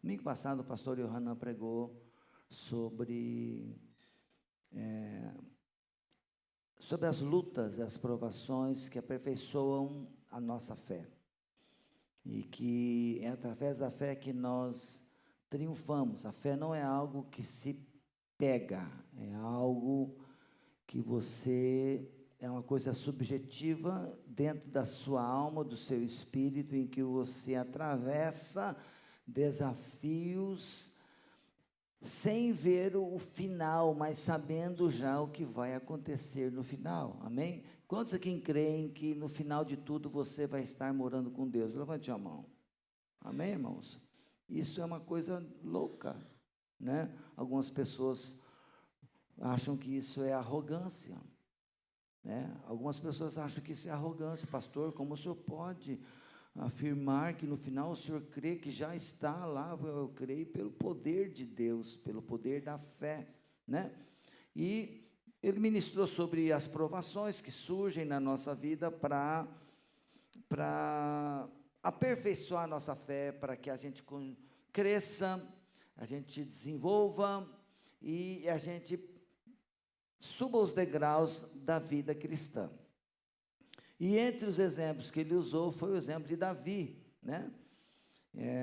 Domingo passado o pastor Yohanan pregou sobre as lutas, as provações que aperfeiçoam a nossa fé. E que é através da fé que nós triunfamos. A fé não é algo que se pega, é algo que é uma coisa subjetiva dentro da sua alma, do seu espírito, em que você atravessa desafios sem ver o final, mas sabendo já o que vai acontecer no final, amém? Quantos aqui creem que no final de tudo você vai estar morando com Deus? Levante a mão, amém, irmãos? Isso é uma coisa louca, né? Algumas pessoas acham que isso é arrogância, né? Algumas pessoas acham que isso é arrogância. Pastor, como o senhor pode afirmar que no final o senhor crê que já está lá? Eu creio pelo poder de Deus, pelo poder da fé, né? E ele ministrou sobre as provações que surgem na nossa vida para aperfeiçoar a nossa fé, para que a gente cresça, a gente desenvolva e a gente suba os degraus da vida cristã. E entre os exemplos que ele usou foi o exemplo de Davi, né?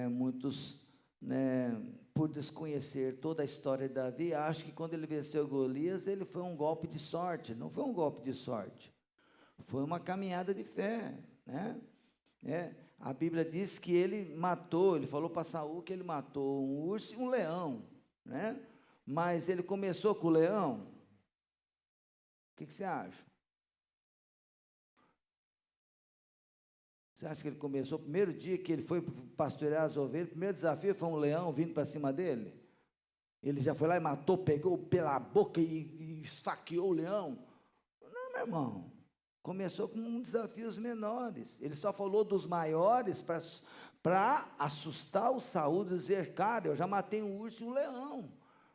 Muitos, né, por desconhecer toda a história de Davi, acham que quando ele venceu Golias, ele foi um golpe de sorte. Não foi um golpe de sorte, foi uma caminhada de fé, né? A Bíblia diz que ele falou para Saul que ele matou um urso e um leão, né? Mas ele começou com o leão. O que você acha? Você acha que ele começou, o primeiro dia que ele foi pastorear as ovelhas, o primeiro desafio foi um leão vindo para cima dele? Ele já foi lá e matou, pegou pela boca e esfaqueou o leão? Não, meu irmão. Começou com desafios menores. Ele só falou dos maiores para assustar o Saul, dizer, cara, eu já matei um urso e um leão.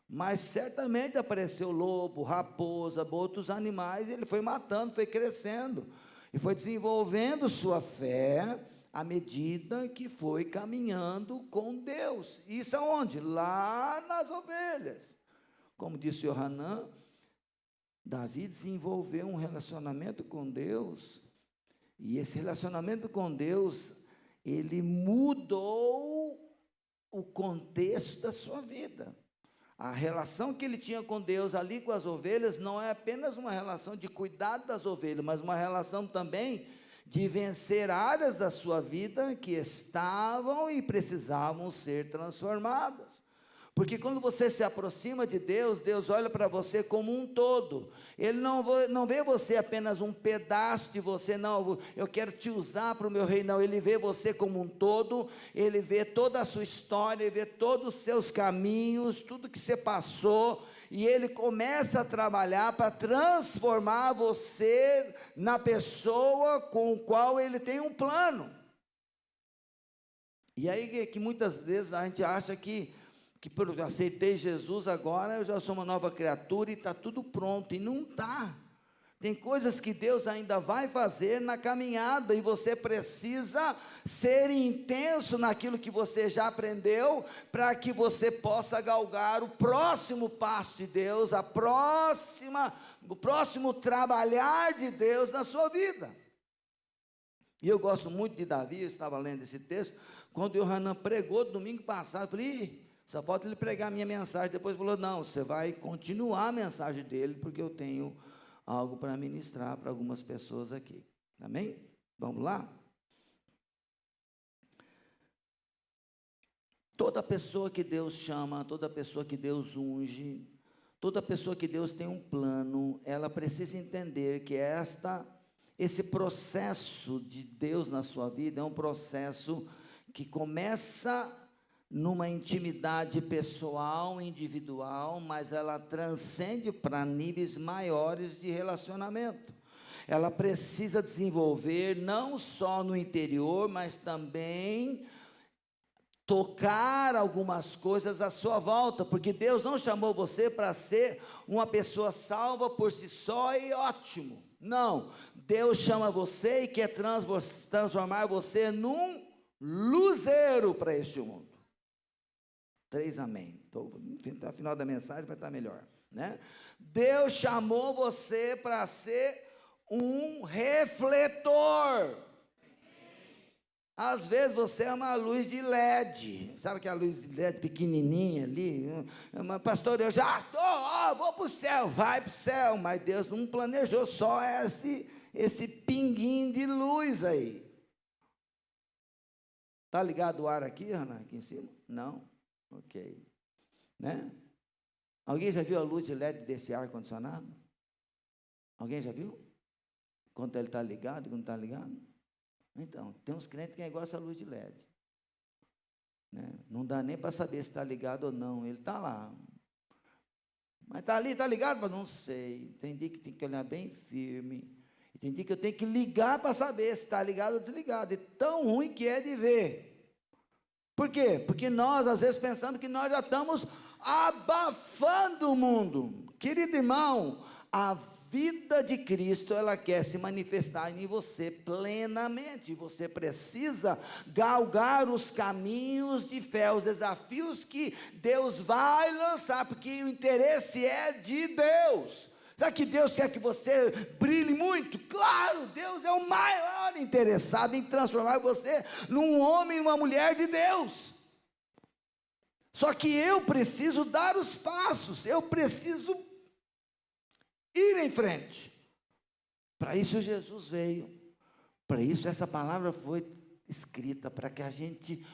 Mas certamente apareceu lobo, raposa, outros animais, e ele foi matando, foi crescendo. E foi desenvolvendo sua fé à medida que foi caminhando com Deus. Isso aonde? Lá nas ovelhas. Como disse Yohanan, Davi desenvolveu um relacionamento com Deus. E esse relacionamento com Deus, ele mudou o contexto da sua vida. A relação que ele tinha com Deus ali com as ovelhas não é apenas uma relação de cuidado das ovelhas, mas uma relação também de vencer áreas da sua vida que estavam e precisavam ser transformadas. Porque quando você se aproxima de Deus, Deus olha para você como um todo. Ele não vê você apenas um pedaço de você, não, eu quero te usar para o meu reino, não. Ele vê você como um todo, ele vê toda a sua história, ele vê todos os seus caminhos, tudo que você passou, e ele começa a trabalhar para transformar você na pessoa com a qual ele tem um plano. E aí que muitas vezes a gente acha que eu aceitei Jesus agora, eu já sou uma nova criatura e está tudo pronto, e não está. Tem coisas que Deus ainda vai fazer na caminhada, e você precisa ser intenso naquilo que você já aprendeu, para que você possa galgar o próximo passo de Deus, o próximo trabalhar de Deus na sua vida. E eu gosto muito de Davi, eu estava lendo esse texto, quando o Yohanan pregou domingo passado, eu falei, só falta ele pregar a minha mensagem. Depois falou, não, você vai continuar a mensagem dele, porque eu tenho algo para ministrar para algumas pessoas aqui, amém? Vamos lá? Toda pessoa que Deus chama, toda pessoa que Deus unge, toda pessoa que Deus tem um plano, ela precisa entender que esse processo de Deus na sua vida é um processo que começa numa intimidade pessoal, individual, mas ela transcende para níveis maiores de relacionamento. Ela precisa desenvolver não só no interior, mas também tocar algumas coisas à sua volta, porque Deus não chamou você para ser uma pessoa salva por si só e ótimo. Não, Deus chama você e quer transformar você num luzeiro para este mundo. 3 amém. No final da mensagem vai estar melhor, né? Deus chamou você para ser um refletor. Às vezes você é uma luz de LED, sabe aquela luz de LED pequenininha ali? Pastor, eu já estou, vou para o céu, vai para o céu, mas Deus não planejou só esse pinguinho de luz aí. Está ligado o ar aqui, Ana, aqui em cima? Não? Ok. Né? Alguém já viu a luz de LED desse ar-condicionado? Alguém já viu? Quando ele está ligado e quando está ligado? Então, tem uns crentes que é igual essa luz de LED. Né? Não dá nem para saber se está ligado ou não. Ele está lá. Mas está ali, está ligado? Mas não sei. Tem dia que tem que olhar bem firme. E tem dia que eu tenho que ligar para saber se está ligado ou desligado. E tão ruim que é de ver. Por quê? Porque nós, às vezes, pensamos que nós já estamos abafando o mundo. Querido irmão, a vida de Cristo, ela quer se manifestar em você plenamente. Você precisa galgar os caminhos de fé, os desafios que Deus vai lançar, porque o interesse é de Deus. Sabe que Deus quer que você brilhe muito? Claro, Deus é o maior interessado em transformar você num homem e uma mulher de Deus. Só que eu preciso dar os passos, eu preciso ir em frente. Para isso Jesus veio, para isso essa palavra foi escrita, para que a gente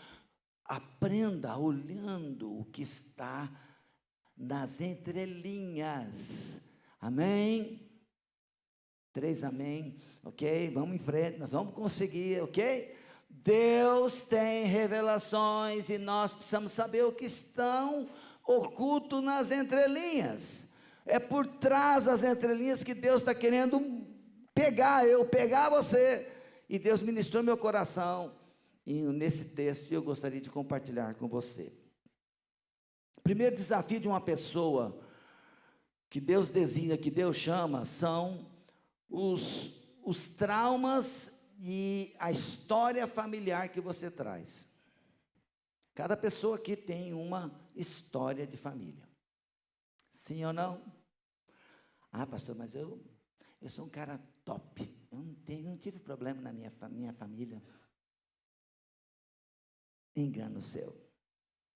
aprenda olhando o que está nas entrelinhas. Amém? 3 amém, ok? Vamos em frente, nós vamos conseguir, ok? Deus tem revelações e nós precisamos saber o que estão oculto nas entrelinhas. É por trás das entrelinhas que Deus está querendo pegar você. E Deus ministrou meu coração e nesse texto eu gostaria de compartilhar com você. O primeiro desafio de uma pessoa que Deus designa, que Deus chama, são os traumas e a história familiar que você traz. Cada pessoa aqui tem uma história de família. Sim ou não? Ah, pastor, mas eu sou um cara top. Eu não tive problema na minha família. Engano seu.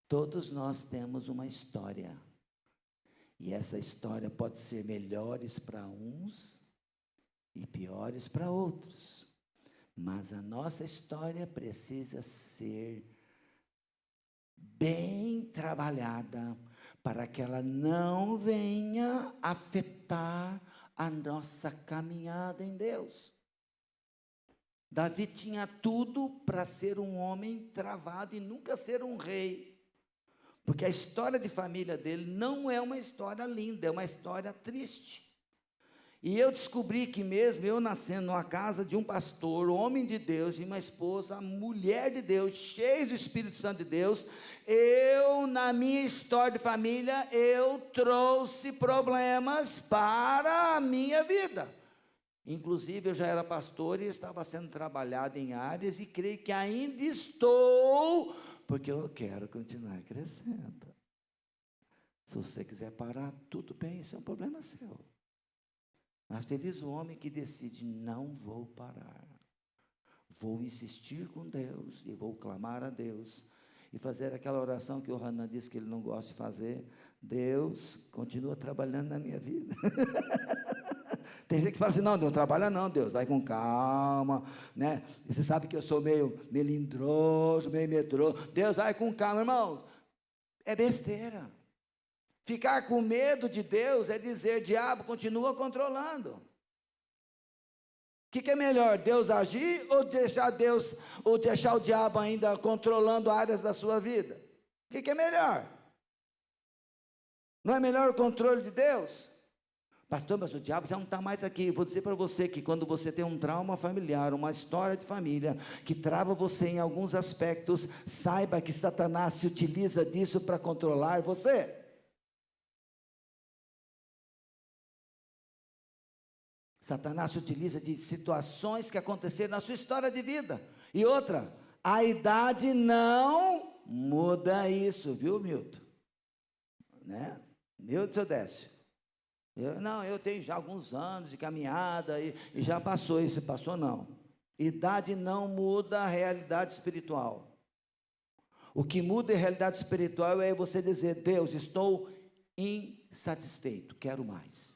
Todos nós temos uma história. E essa história pode ser melhores para uns e piores para outros. Mas a nossa história precisa ser bem trabalhada para que ela não venha afetar a nossa caminhada em Deus. Davi tinha tudo para ser um homem travado e nunca ser um rei. Porque a história de família dele não é uma história linda, é uma história triste. E eu descobri que mesmo eu nascendo numa casa de um pastor, homem de Deus, e uma esposa, mulher de Deus, cheia do Espírito Santo de Deus, na minha história de família, eu trouxe problemas para a minha vida. Inclusive, eu já era pastor e estava sendo trabalhado em áreas, e creio que ainda estou, porque eu quero continuar crescendo. Se você quiser parar, tudo bem, isso é um problema seu. Mas feliz o homem que decide, não vou parar. Vou insistir com Deus e vou clamar a Deus. E fazer aquela oração que o Hanan disse que ele não gosta de fazer. Deus, continua trabalhando na minha vida. Tem gente que fala assim, não trabalha não, Deus, vai com calma, né? E você sabe que eu sou meio melindroso, meio medroso. Deus, vai com calma, irmãos. É besteira. Ficar com medo de Deus é dizer, diabo, continua controlando. O que é melhor, Deus agir ou deixar o diabo ainda controlando áreas da sua vida? O que é melhor? Não é melhor o controle de Deus? Pastor, mas o diabo já não está mais aqui. Eu vou dizer para você que quando você tem um trauma familiar, uma história de família, que trava você em alguns aspectos, saiba que Satanás se utiliza disso para controlar você. Satanás se utiliza de situações que aconteceram na sua história de vida. E outra, a idade não muda isso, viu, Milton? Né? Milton, seu Décio. Eu tenho já alguns anos de caminhada e já passou isso, passou não. Idade não muda a realidade espiritual. O que muda a realidade espiritual é você dizer: Deus, estou insatisfeito, quero mais.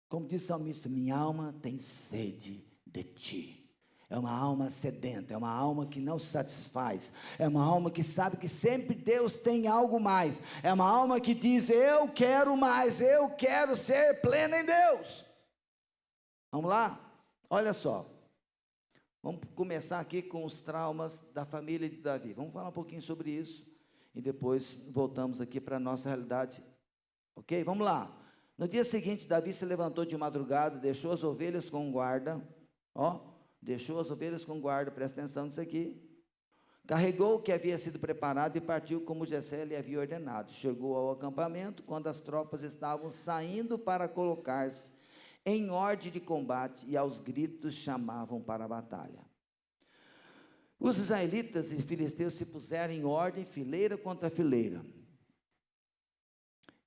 Como diz o salmista, minha alma tem sede de ti. É uma alma sedenta, é uma alma que não se satisfaz, é uma alma que sabe que sempre Deus tem algo mais, é uma alma que diz: eu quero mais, eu quero ser plena em Deus. Vamos lá? Olha só, vamos começar aqui com os traumas da família de Davi, vamos falar um pouquinho sobre isso, e depois voltamos aqui para a nossa realidade, ok? Vamos lá. No dia seguinte, Davi se levantou de madrugada, deixou as ovelhas com guarda, deixou as ovelhas com guarda, presta atenção nisso aqui. Carregou o que havia sido preparado e partiu como Jessé lhe havia ordenado. Chegou ao acampamento quando as tropas estavam saindo para colocar-se em ordem de combate e aos gritos chamavam para a batalha. Os israelitas e filisteus se puseram em ordem, fileira contra fileira.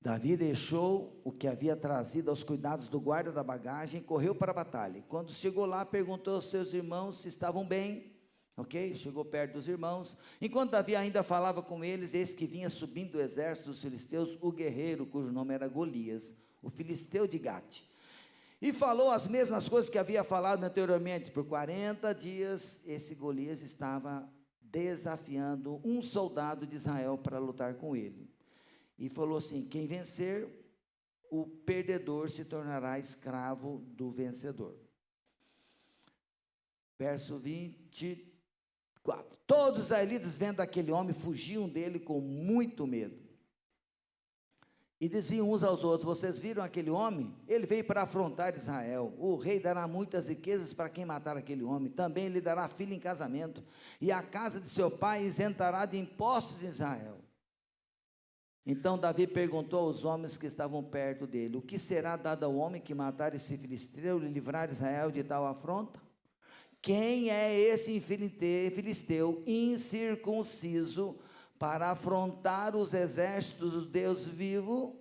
Davi deixou o que havia trazido aos cuidados do guarda da bagagem e correu para a batalha. Quando chegou lá, perguntou aos seus irmãos se estavam bem, ok? Chegou perto dos irmãos. Enquanto Davi ainda falava com eles, eis que vinha subindo do exército dos filisteus o guerreiro, cujo nome era Golias, o filisteu de Gate. E falou as mesmas coisas que havia falado anteriormente. Por 40 dias, esse Golias estava desafiando um soldado de Israel para lutar com ele. E falou assim: quem vencer, o perdedor se tornará escravo do vencedor. Verso 24. Todos os israelitas, vendo aquele homem, fugiam dele com muito medo. E diziam uns aos outros: vocês viram aquele homem? Ele veio para afrontar Israel. O rei dará muitas riquezas para quem matar aquele homem. Também lhe dará filho em casamento. E a casa de seu pai isentará de impostos em Israel. Então Davi perguntou aos homens que estavam perto dele: o que será dado ao homem que matar esse filisteu e livrar Israel de tal afronta? Quem é esse filisteu incircunciso para afrontar os exércitos do Deus vivo?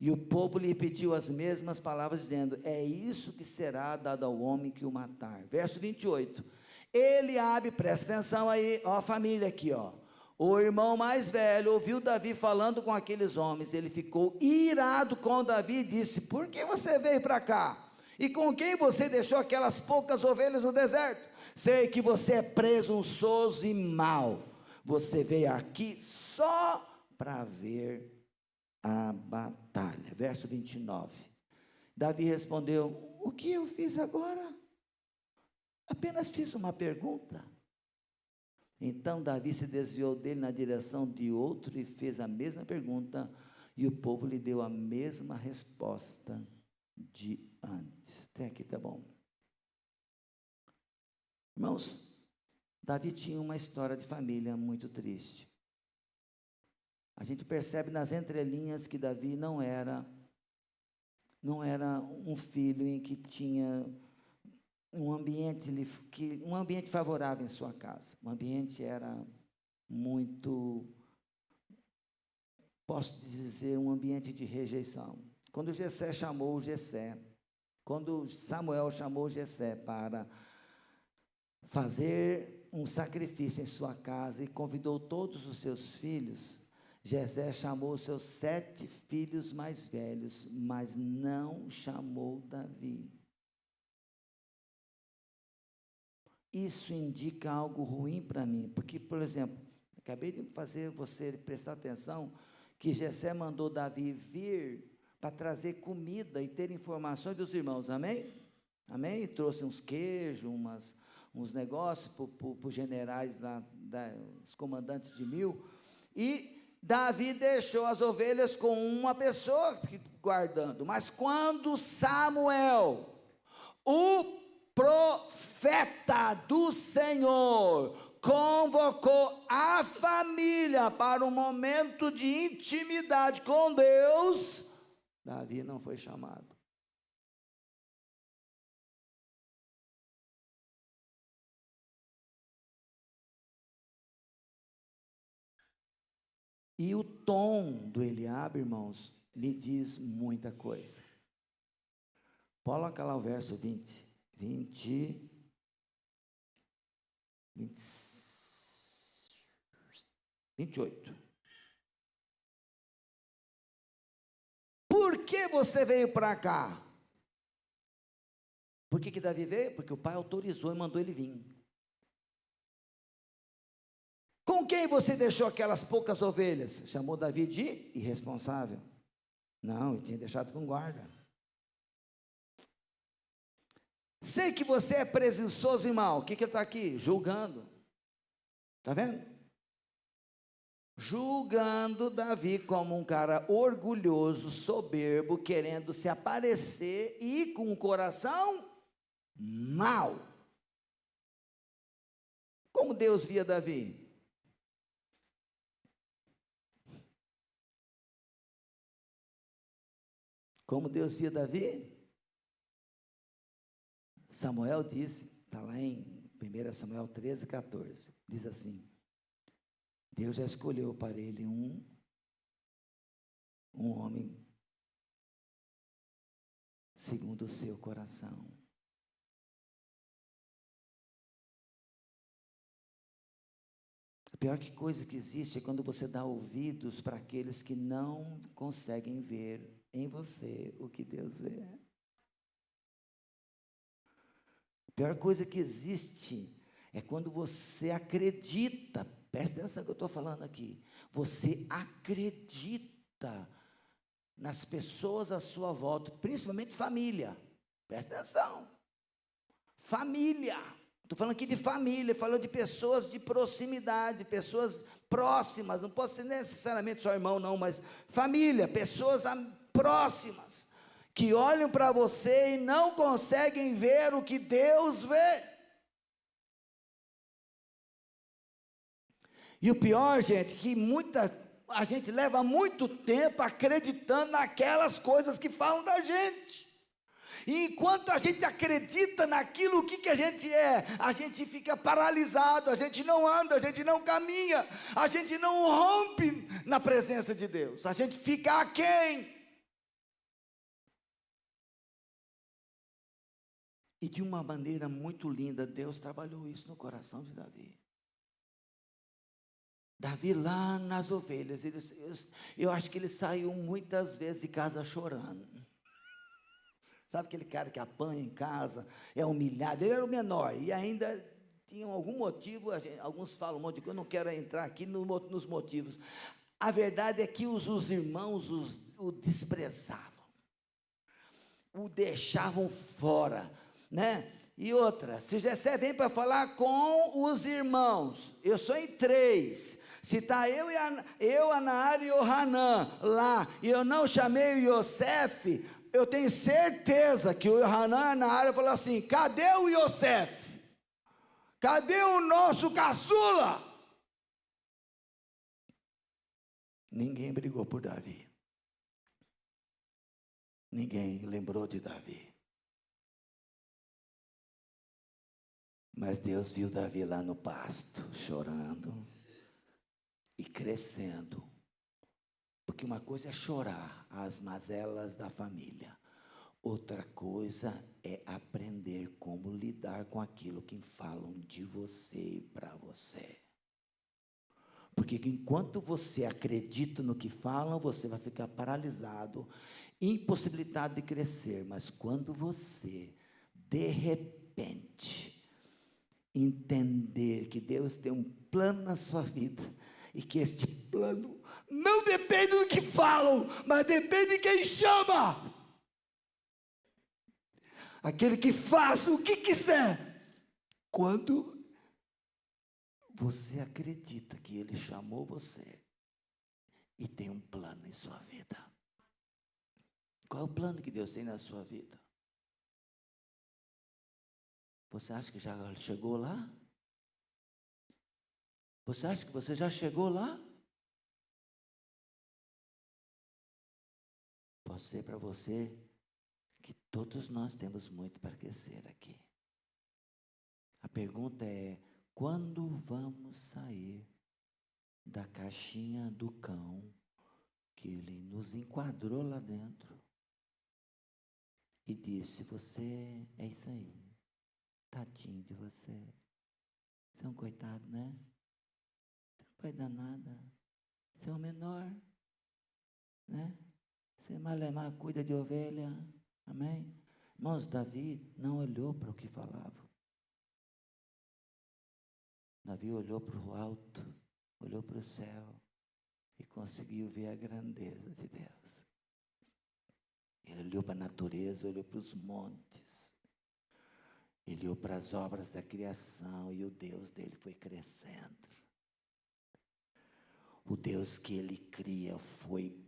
E o povo lhe repetiu as mesmas palavras, dizendo: é isso que será dado ao homem que o matar. Verso 28. Eliabe, presta atenção aí, ó, a família aqui, ó. O irmão mais velho ouviu Davi falando com aqueles homens. Ele ficou irado com Davi e disse: por que você veio para cá? E com quem você deixou aquelas poucas ovelhas no deserto? Sei que você é presunçoso e mau. Você veio aqui só para ver a batalha. Verso 29. Davi respondeu: o que eu fiz agora? Apenas fiz uma pergunta. Então Davi se desviou dele na direção de outro e fez a mesma pergunta, e o povo lhe deu a mesma resposta de antes. Até aqui tá bom. Irmãos, Davi tinha uma história de família muito triste. A gente percebe nas entrelinhas que Davi não era um filho em que tinha um ambiente favorável em sua casa. O ambiente era muito, posso dizer, um ambiente de rejeição. Quando Samuel chamou Jessé para fazer um sacrifício em sua casa e convidou todos os seus filhos, Jessé chamou seus 7 filhos mais velhos, mas não chamou Davi. Isso indica algo ruim para mim, porque, por exemplo, acabei de fazer você prestar atenção que Jessé mandou Davi vir para trazer comida e ter informações dos irmãos, amém? Amém? Trouxe uns queijos, uns negócios para os generais, os comandantes de 1000, e Davi deixou as ovelhas com uma pessoa guardando, mas quando Samuel, o profeta do Senhor, convocou a família para um momento de intimidade com Deus, Davi não foi chamado. E o tom do Eliabe, irmãos, me diz muita coisa. Coloca lá o verso 28. Por que você veio para cá? Por que Davi veio? Porque o pai autorizou e mandou ele vir. Com quem você deixou aquelas poucas ovelhas? Chamou Davi de irresponsável? Não, ele tinha deixado com guarda. Sei que você é presunçoso e mau. O que ele está aqui? Julgando. Está vendo? Julgando Davi como um cara orgulhoso, soberbo, querendo se aparecer e com o coração mau. Como Deus via Davi? Como Deus via Davi? Samuel disse, está lá em 1 Samuel 13, 14, diz assim: Deus já escolheu para ele um homem segundo o seu coração. A pior coisa que existe é quando você dá ouvidos para aqueles que não conseguem ver em você o que Deus vê. A pior coisa que existe é quando você acredita, presta atenção no que eu estou falando aqui, você acredita nas pessoas à sua volta, principalmente família, presta atenção, família, estou falando aqui de família, falando de pessoas de proximidade, pessoas próximas, não pode ser necessariamente só irmão não, mas família, pessoas próximas, que olham para você e não conseguem ver o que Deus vê. E o pior, gente, que a gente leva muito tempo acreditando naquelas coisas que falam da gente. E enquanto a gente acredita naquilo, o que a gente é? A gente fica paralisado, a gente não anda, a gente não caminha, a gente não rompe na presença de Deus, a gente fica aquém. E de uma maneira muito linda, Deus trabalhou isso no coração de Davi. Davi lá nas ovelhas, eu acho que ele saiu muitas vezes de casa chorando. Sabe aquele cara que apanha em casa, é humilhado, ele era o menor, e ainda tinha algum motivo, alguns falam um monte de coisa, eu não quero entrar aqui nos motivos. A verdade é que os irmãos o desprezavam, o deixavam fora, né? E outra, se Jessé vem para falar com os irmãos, eu sou em 3, se está eu, Anaar e o Hanã lá, e eu não chamei o Yosef, eu tenho certeza que o Hanã na área falou assim: cadê o Yosef? Cadê o nosso caçula? Ninguém brigou por Davi. Ninguém lembrou de Davi. Mas Deus viu Davi lá no pasto, chorando e crescendo. Porque uma coisa é chorar as mazelas da família. Outra coisa é aprender como lidar com aquilo que falam de você e para você. Porque enquanto você acredita no que falam, você vai ficar paralisado, impossibilitado de crescer. Mas quando você, de repente, entender que Deus tem um plano na sua vida, e que este plano não depende do que falam, mas depende de quem chama. Aquele que faz o que quiser. Quando você acredita que Ele chamou você e tem um plano em sua vida. Qual é o plano que Deus tem na sua vida? Você acha que já chegou lá? Você acha que você já chegou lá? Posso dizer para você que todos nós temos muito para crescer aqui. A pergunta é: quando vamos sair da caixinha do cão, que ele nos enquadrou lá dentro e disse: você é isso aí, tadinho de você. Você é um coitado, né? Você não vai dar nada. Você é o menor, né? Você malemar cuida de ovelha. Amém? Irmãos, Davi não olhou para o que falava. Davi olhou para o alto, olhou para o céu e conseguiu ver a grandeza de Deus. Ele olhou para a natureza, olhou para os montes, ele olhou para as obras da criação e o Deus dele foi crescendo. O Deus que ele cria foi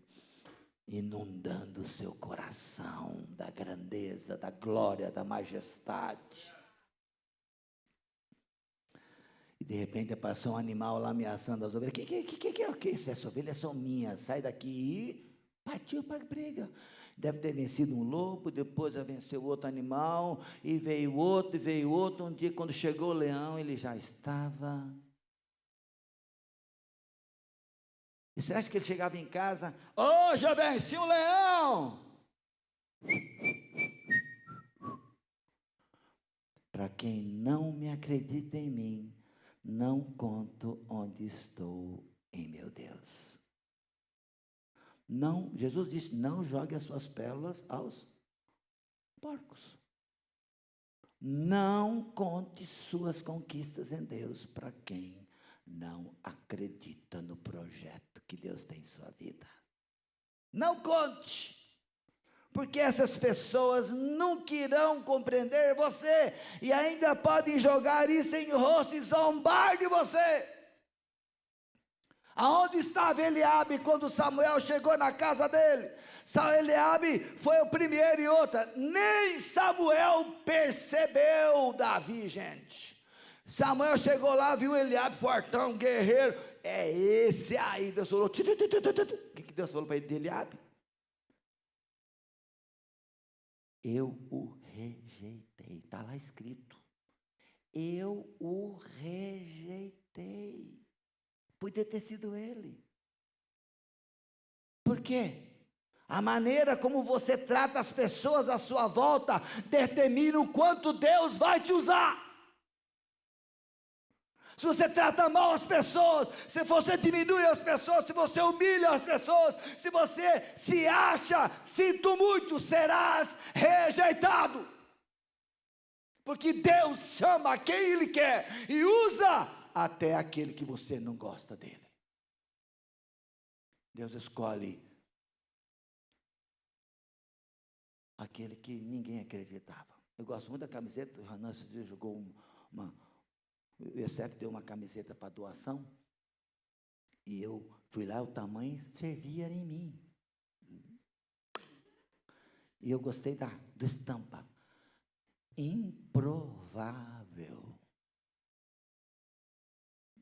inundando o seu coração da grandeza, da glória, da majestade. E de repente passou um animal lá ameaçando as ovelhas. Que é o que? Essas ovelhas são minhas, sai daqui. E partiu para a briga. Deve ter vencido um lobo, depois venceu outro animal, e veio outro, e veio outro. Um dia, quando chegou o leão, ele já estava. E você acha que ele chegava em casa? Hoje eu venci um leão! Para quem não me acredita em mim, não conto onde estou em meu Deus. Não, Jesus disse: não jogue as suas pérolas aos porcos. Não conte suas conquistas em Deus para quem não acredita no projeto que Deus tem em sua vida. Não conte. Porque essas pessoas nunca irão compreender você e ainda podem jogar isso em rosto e zombar de você. Aonde estava Eliabe quando Samuel chegou na casa dele? Eliabe foi o primeiro e outra. Nem Samuel percebeu Davi, gente. Samuel chegou lá, viu Eliabe fortão, guerreiro. É esse aí. Deus falou. O que Deus falou para ele de Eliabe? Eu o rejeitei, está lá escrito. Eu o rejeitei. Podia ter sido ele. Por quê? A maneira como você trata as pessoas à sua volta determina o quanto Deus vai te usar. Se você trata mal as pessoas, se você diminui as pessoas, se você humilha as pessoas, se você se acha, sinto muito, serás rejeitado. Porque Deus chama quem Ele quer e usa até aquele que você não gosta dele. Deus escolhe aquele que ninguém acreditava. Eu gosto muito da camiseta. O Renan jogou o Yosef deu uma camiseta para doação, e eu fui lá, o tamanho servia em mim. E eu gostei do estampa. Improvável.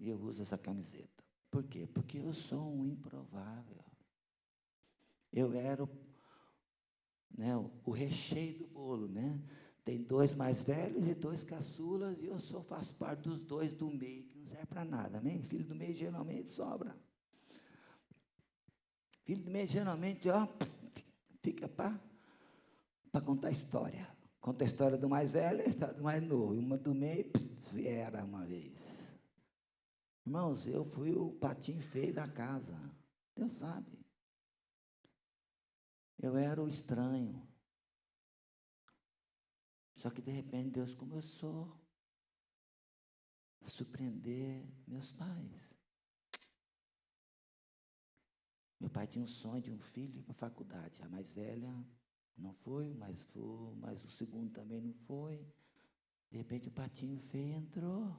E eu uso essa camiseta. Por quê? Porque eu sou um improvável. Eu era o recheio do bolo, né? Tem 2 mais velhos e 2 caçulas, e eu faço parte dos 2 do meio, que não serve para nada, amém? Filho do meio geralmente sobra. Filho do meio geralmente, fica para contar história. Conta a história do mais velho e a história do mais novo. Uma do meio, era uma vez. Irmãos, eu fui o patinho feio da casa. Deus sabe. Eu era o estranho. Só que de repente Deus começou a surpreender meus pais. Meu pai tinha um sonho de um filho para a faculdade. A mais velha não foi, mas o segundo também não foi. De repente o patinho feio entrou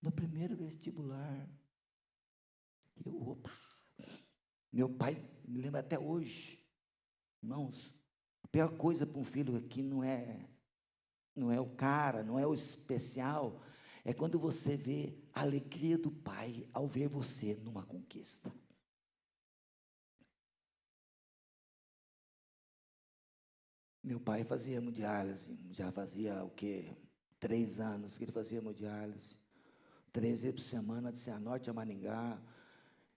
no primeiro vestibular. E eu, opa! Meu pai, me lembra até hoje. Irmãos, a pior coisa para um filho aqui não é o cara, não é o especial, é quando você vê a alegria do pai ao ver você numa conquista. Meu pai fazia hemodiálise, já fazia 3 anos que ele fazia hemodiálise. 3 vezes por semana, de Cianorte a Maringá,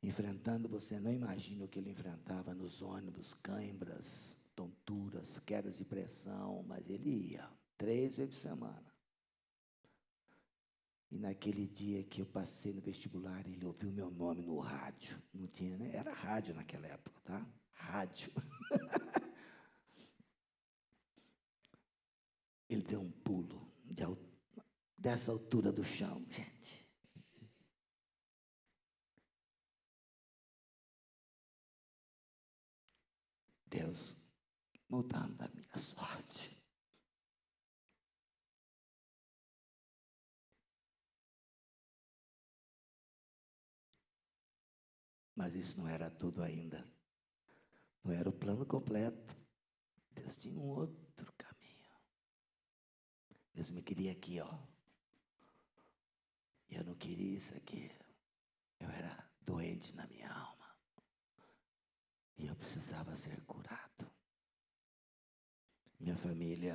enfrentando, você não imagina o que ele enfrentava nos ônibus, cãibras, tonturas, quedas de pressão, mas ele ia 3 vezes por semana. E naquele dia que eu passei no vestibular, ele ouviu meu nome no rádio. Não tinha, né? Era rádio naquela época, tá? Rádio. Ele deu um pulo dessa altura do chão, gente. Deus mudando a minha sorte. Mas isso não era tudo ainda. Não era o plano completo. Deus tinha um outro caminho. Deus me queria aqui, ó. Eu não queria isso aqui. Eu era doente na minha alma. E eu precisava ser curado. Minha família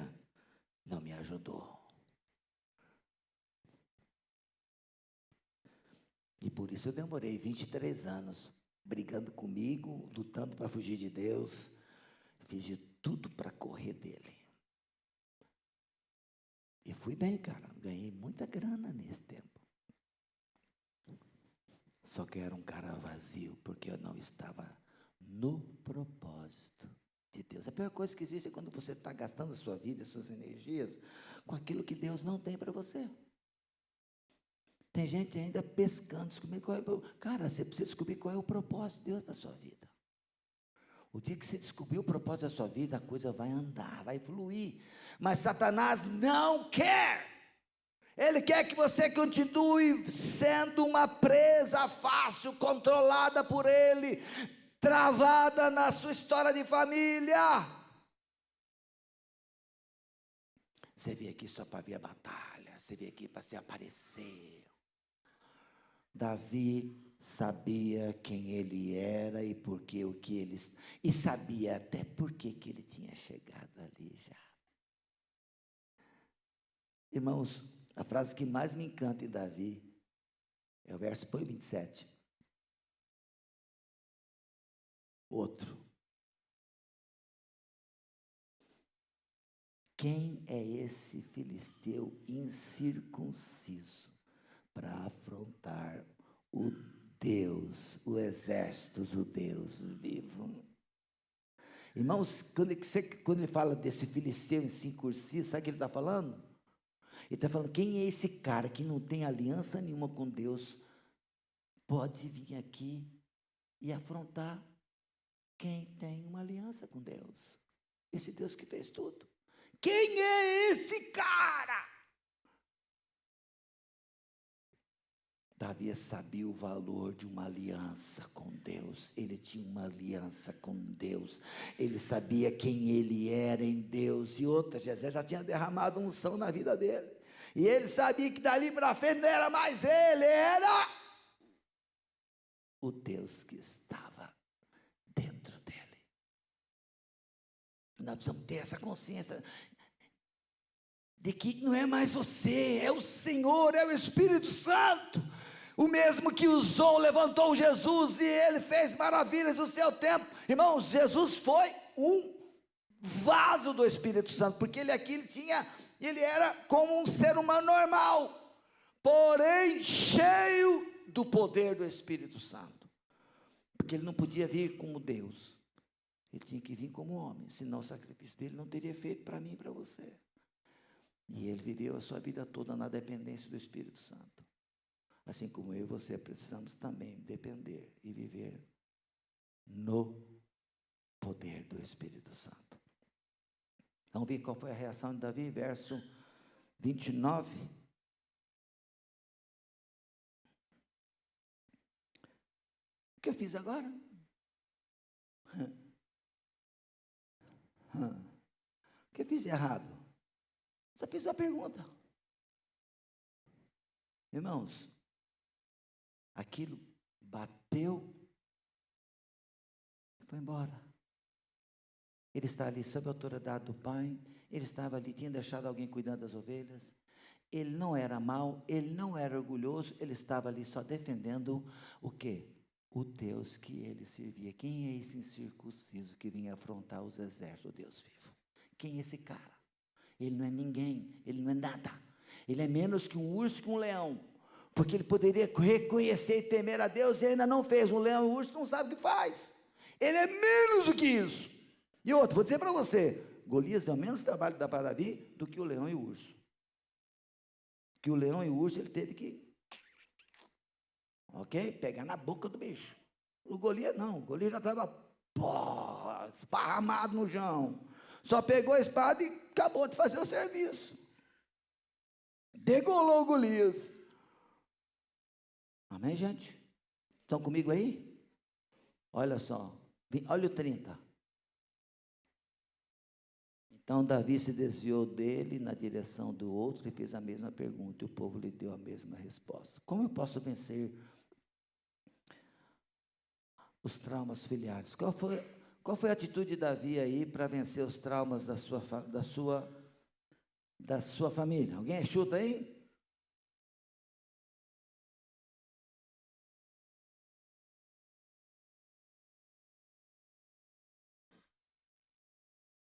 não me ajudou. E por isso eu demorei 23 anos brigando comigo, lutando para fugir de Deus. Fiz de tudo para correr dele. E fui bem, cara. Ganhei muita grana nesse tempo. Só que eu era um cara vazio, porque eu não estava no propósito de Deus. A pior coisa que existe é quando você está gastando a sua vida, as suas energias, com aquilo que Deus não tem para você. Tem gente ainda pescando, descobrindo qual é o... Cara, você precisa descobrir qual é o propósito de Deus para a sua vida. O dia que você descobrir o propósito da sua vida, a coisa vai andar, vai fluir. Mas Satanás não quer. Ele quer que você continue sendo uma presa fácil, controlada por ele, travada na sua história de família. Você veio aqui só para ver a batalha, você veio aqui para se aparecer. Davi sabia quem ele era e porque o que ele... E sabia até por que ele tinha chegado ali já. Irmãos, a frase que mais me encanta em Davi é o verso 27. Outro. Quem é esse filisteu incircunciso para afrontar o Deus, o exército do Deus vivo? Irmãos, quando ele fala desse filisteu incircunciso, sabe o que ele está falando? Ele está falando, quem é esse cara que não tem aliança nenhuma com Deus, pode vir aqui e afrontar quem tem uma aliança com Deus? Esse Deus que fez tudo. Quem é esse cara? Davi sabia o valor de uma aliança com Deus. Ele tinha uma aliança com Deus. Ele sabia quem ele era em Deus. E outra, Jessé já tinha derramado unção na vida dele. E ele sabia que dali para frente não era mais ele, era o Deus que estava dentro dele. Nós precisamos ter essa consciência de que não é mais você, é o Senhor, é o Espírito Santo. O mesmo que usou, levantou Jesus e ele fez maravilhas no seu tempo. Irmãos, Jesus foi um vaso do Espírito Santo, porque ele era como um ser humano normal, porém cheio do poder do Espírito Santo, porque ele não podia vir como Deus, ele tinha que vir como homem, senão o sacrifício dele não teria feito para mim e para você. E ele viveu a sua vida toda na dependência do Espírito Santo. Assim como eu e você precisamos também depender e viver no poder do Espírito Santo. Vamos ver qual foi a reação de Davi, verso 29. O que eu fiz agora? O que eu fiz de errado? Só fiz uma pergunta. Irmãos, aquilo bateu e foi embora. Ele está ali sob a autoridade do Pai. Ele estava ali, tinha deixado alguém cuidando das ovelhas. ele não era mau, ele não era orgulhoso, ele estava ali só defendendo o quê? O Deus que ele servia. Quem é esse incircunciso que vinha afrontar os exércitos do Deus vivo? Quem é esse cara? Ele não é ninguém, ele não é nada. Ele é menos que um urso, que um leão. Porque ele poderia reconhecer e temer a Deus e ainda não fez. Um leão e um urso não sabe o que faz. Ele é menos do que isso. E outro, vou dizer para você, Golias deu menos trabalho para Davi do que o leão e o urso. Que o leão e o urso ele teve que, pegar na boca do bicho. O Golias não, o Golias já estava esparramado no chão. Só pegou a espada e acabou de fazer o serviço. Degolou o Golias. Amém, gente? Estão comigo aí? Olha só, olha o 30. Então Davi se desviou dele na direção do outro e fez a mesma pergunta, e o povo lhe deu a mesma resposta. Como eu posso vencer os traumas familiares? Qual foi a atitude de Davi aí para vencer os traumas da sua família? Alguém chuta aí?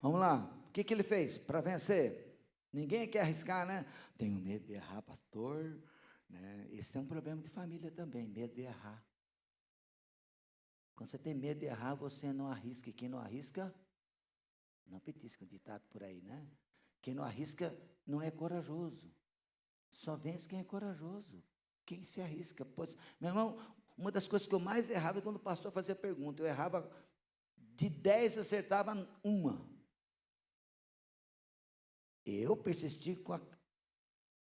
Vamos lá. O que ele fez para vencer? Ninguém quer arriscar, né? Tenho medo de errar, pastor. Né? Esse é um problema de família também, medo de errar. Quando você tem medo de errar, você não arrisca. E quem não arrisca, não petisca, um ditado por aí, né? Quem não arrisca não é corajoso. Só vence quem é corajoso. Quem se arrisca. Meu irmão, uma das coisas que eu mais errava é quando o pastor fazia pergunta. Eu errava de 10, eu acertava uma. Eu persisti com a...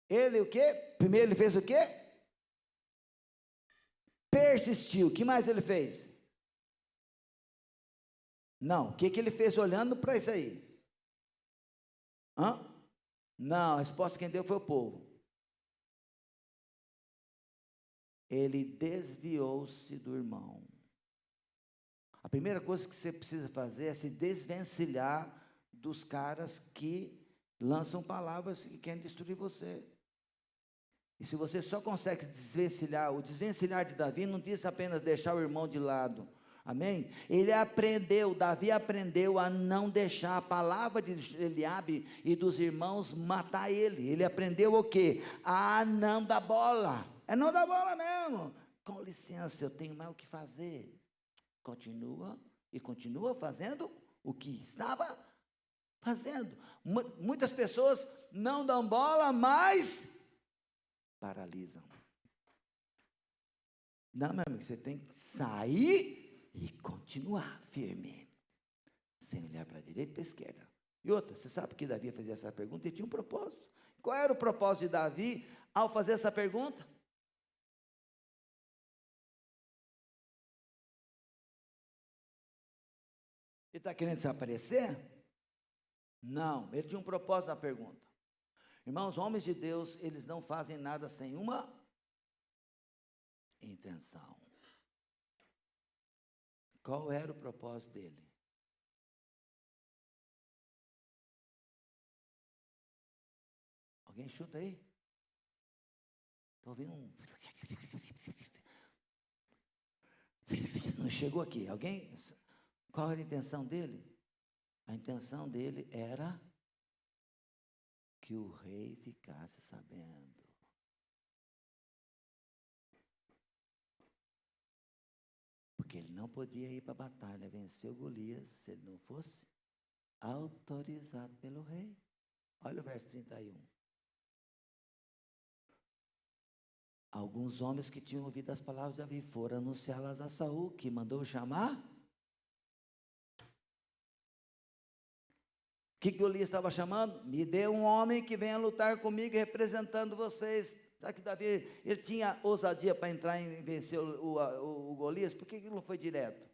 Ele o quê? Primeiro ele fez o quê? Persistiu. O que mais ele fez? Não. O que ele fez olhando para isso aí? Não, a resposta quem deu foi o povo. Ele desviou-se do irmão. A primeira coisa que você precisa fazer é se desvencilhar dos caras que lançam palavras que querem destruir você. E se você só consegue desvencilhar, o desvencilhar de Davi não diz apenas deixar o irmão de lado. Amém? Davi aprendeu a não deixar a palavra de Eliabe e dos irmãos matar ele. Ele aprendeu o quê? A não dar bola. É não dar bola mesmo. Com licença, eu tenho mais o que fazer. Continua fazendo o que estava fazendo. Muitas pessoas não dão bola, mas paralisam. Não, meu amigo, você tem que sair e continuar firme, sem olhar para a direita e para a esquerda. E outra, você sabe que Davi fazia essa pergunta e tinha um propósito. Qual era o propósito de Davi ao fazer essa pergunta? Ele está querendo se aparecer? Não, ele tinha um propósito na pergunta. Irmãos, homens de Deus, eles não fazem nada sem uma intenção. Qual era o propósito dele? Alguém chuta aí? Estou ouvindo um... Não chegou aqui. Alguém? Qual era a intenção dele? A intenção dele era que o rei ficasse sabendo. Porque ele não podia ir para a batalha, vencer o Golias, se ele não fosse autorizado pelo rei. Olha o verso 31. Alguns homens que tinham ouvido as palavras de Davi foram anunciá-las a Saul, que mandou chamar. O que Golias estava chamando? Me dê um homem que venha lutar comigo representando vocês. Sabe que Davi, ele tinha ousadia para entrar e vencer o Golias? Por que ele não foi direto?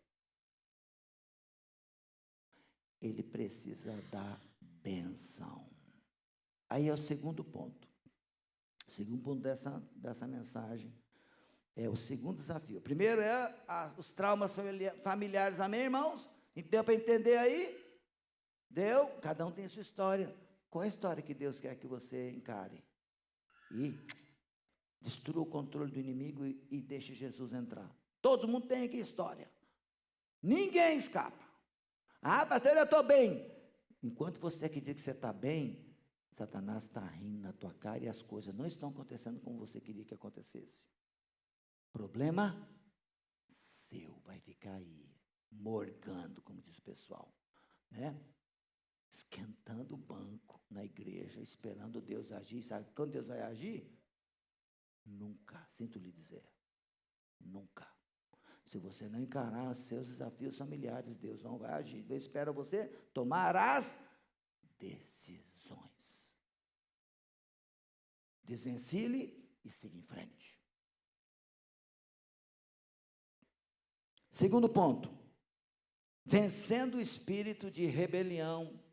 Ele precisa da bênção. Aí é o segundo ponto. O segundo ponto dessa mensagem é o segundo desafio. Primeiro é os traumas familiares. Amém, irmãos? Deu para entender aí? Deu? Cada um tem a sua história. Qual é a história que Deus quer que você encare? e destrua o controle do inimigo e deixe Jesus entrar. Todo mundo tem aqui história. Ninguém escapa. Ah, pastor, eu estou bem. Enquanto você acredita que você está bem, Satanás está rindo na tua cara e as coisas não estão acontecendo como você queria que acontecesse. Problema seu, vai ficar aí, morgando, como diz o pessoal, né? Esquentando o banco na igreja, esperando Deus agir. Sabe quando Deus vai agir? Nunca, sinto lhe dizer, nunca. Se você não encarar os seus desafios familiares, Deus não vai agir. Deus espera você tomar as decisões. Desvencilhe e siga em frente. Segundo ponto, vencendo o espírito de rebelião,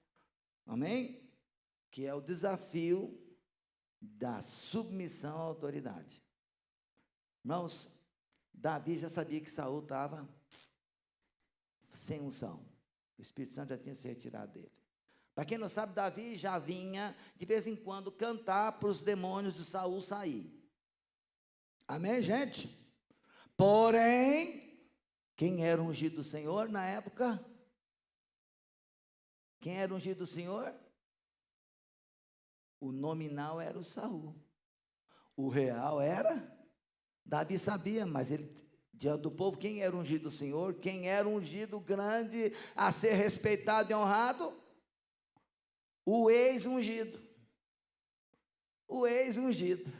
amém? Que é o desafio da submissão à autoridade. Irmãos, Davi já sabia que Saul estava sem unção. O Espírito Santo já tinha se retirado dele. Para quem não sabe, Davi já vinha, de vez em quando, cantar para os demônios de Saul sair. Amém, gente? Porém, quem era ungido do Senhor na época? Quem era ungido do Senhor? O nominal era o Saul. O real era? Davi sabia, mas ele, diante do povo, quem era ungido do Senhor? Quem era ungido grande a ser respeitado e honrado? O ex-ungido. O ex-ungido.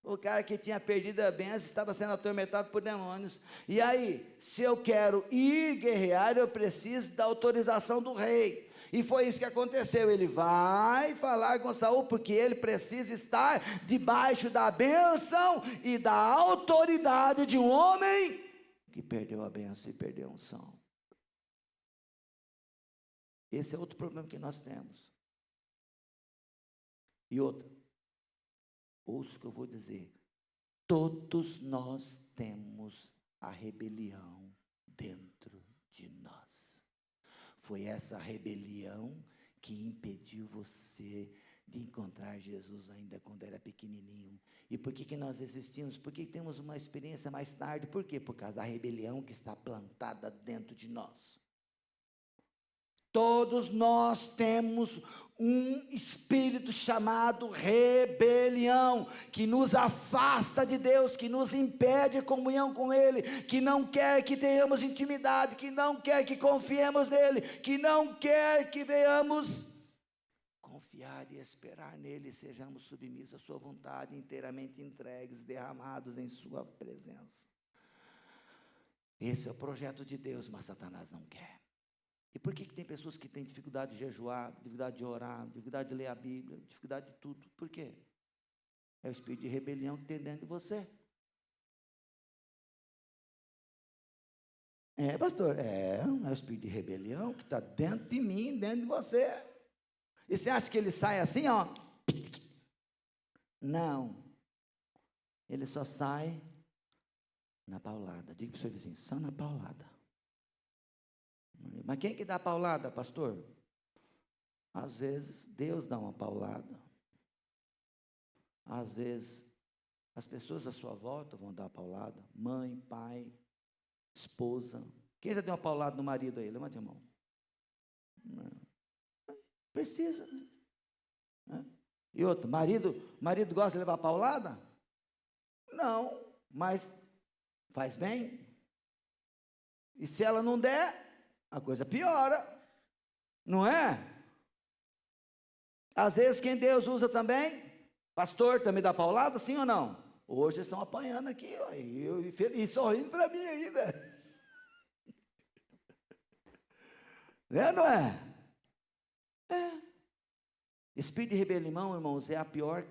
O cara que tinha perdido a bênção estava sendo atormentado por demônios. E aí, se eu quero ir guerrear, eu preciso da autorização do rei. E foi isso que aconteceu. Ele vai falar com Saul, porque ele precisa estar debaixo da bênção e da autoridade de um homem que perdeu a bênção e perdeu a unção. Esse é outro problema que nós temos. E outro, ouça o que eu vou dizer. Todos nós temos a rebelião dentro de nós. Foi essa rebelião que impediu você de encontrar Jesus ainda quando era pequenininho. E por que nós existimos? Porque temos uma experiência mais tarde. Por quê? Por causa da rebelião que está plantada dentro de nós. Todos nós temos um espírito chamado rebelião, que nos afasta de Deus, que nos impede comunhão com Ele, que não quer que tenhamos intimidade, que não quer que confiemos nele, que não quer que venhamos confiar e esperar nele, sejamos submissos à sua vontade, inteiramente entregues, derramados em sua presença. Esse é o projeto de Deus, mas Satanás não quer. E por que tem pessoas que têm dificuldade de jejuar, dificuldade de orar, dificuldade de ler a Bíblia, dificuldade de tudo? Por quê? É o espírito de rebelião que tem dentro de você. É, pastor, é o espírito de rebelião que está dentro de mim, dentro de você. E você acha que ele sai assim, ó? Não. Ele só sai na paulada. Diga para o seu vizinho, só na paulada. Mas quem que dá a paulada, pastor? Às vezes, Deus dá uma paulada. Às vezes, as pessoas à sua volta vão dar a paulada. Mãe, pai, esposa. Quem já deu uma paulada no marido aí? Levante a mão. Não. Precisa. Né? E outro, marido gosta de levar paulada? Não, mas faz bem. E se ela não der, a coisa piora, não é? Às vezes quem Deus usa também, pastor também dá paulada, sim ou não? Hoje estão apanhando aqui, ó, e sorrindo para mim ainda. É, não é? É. Espírito de rebelião, irmãos, é a pior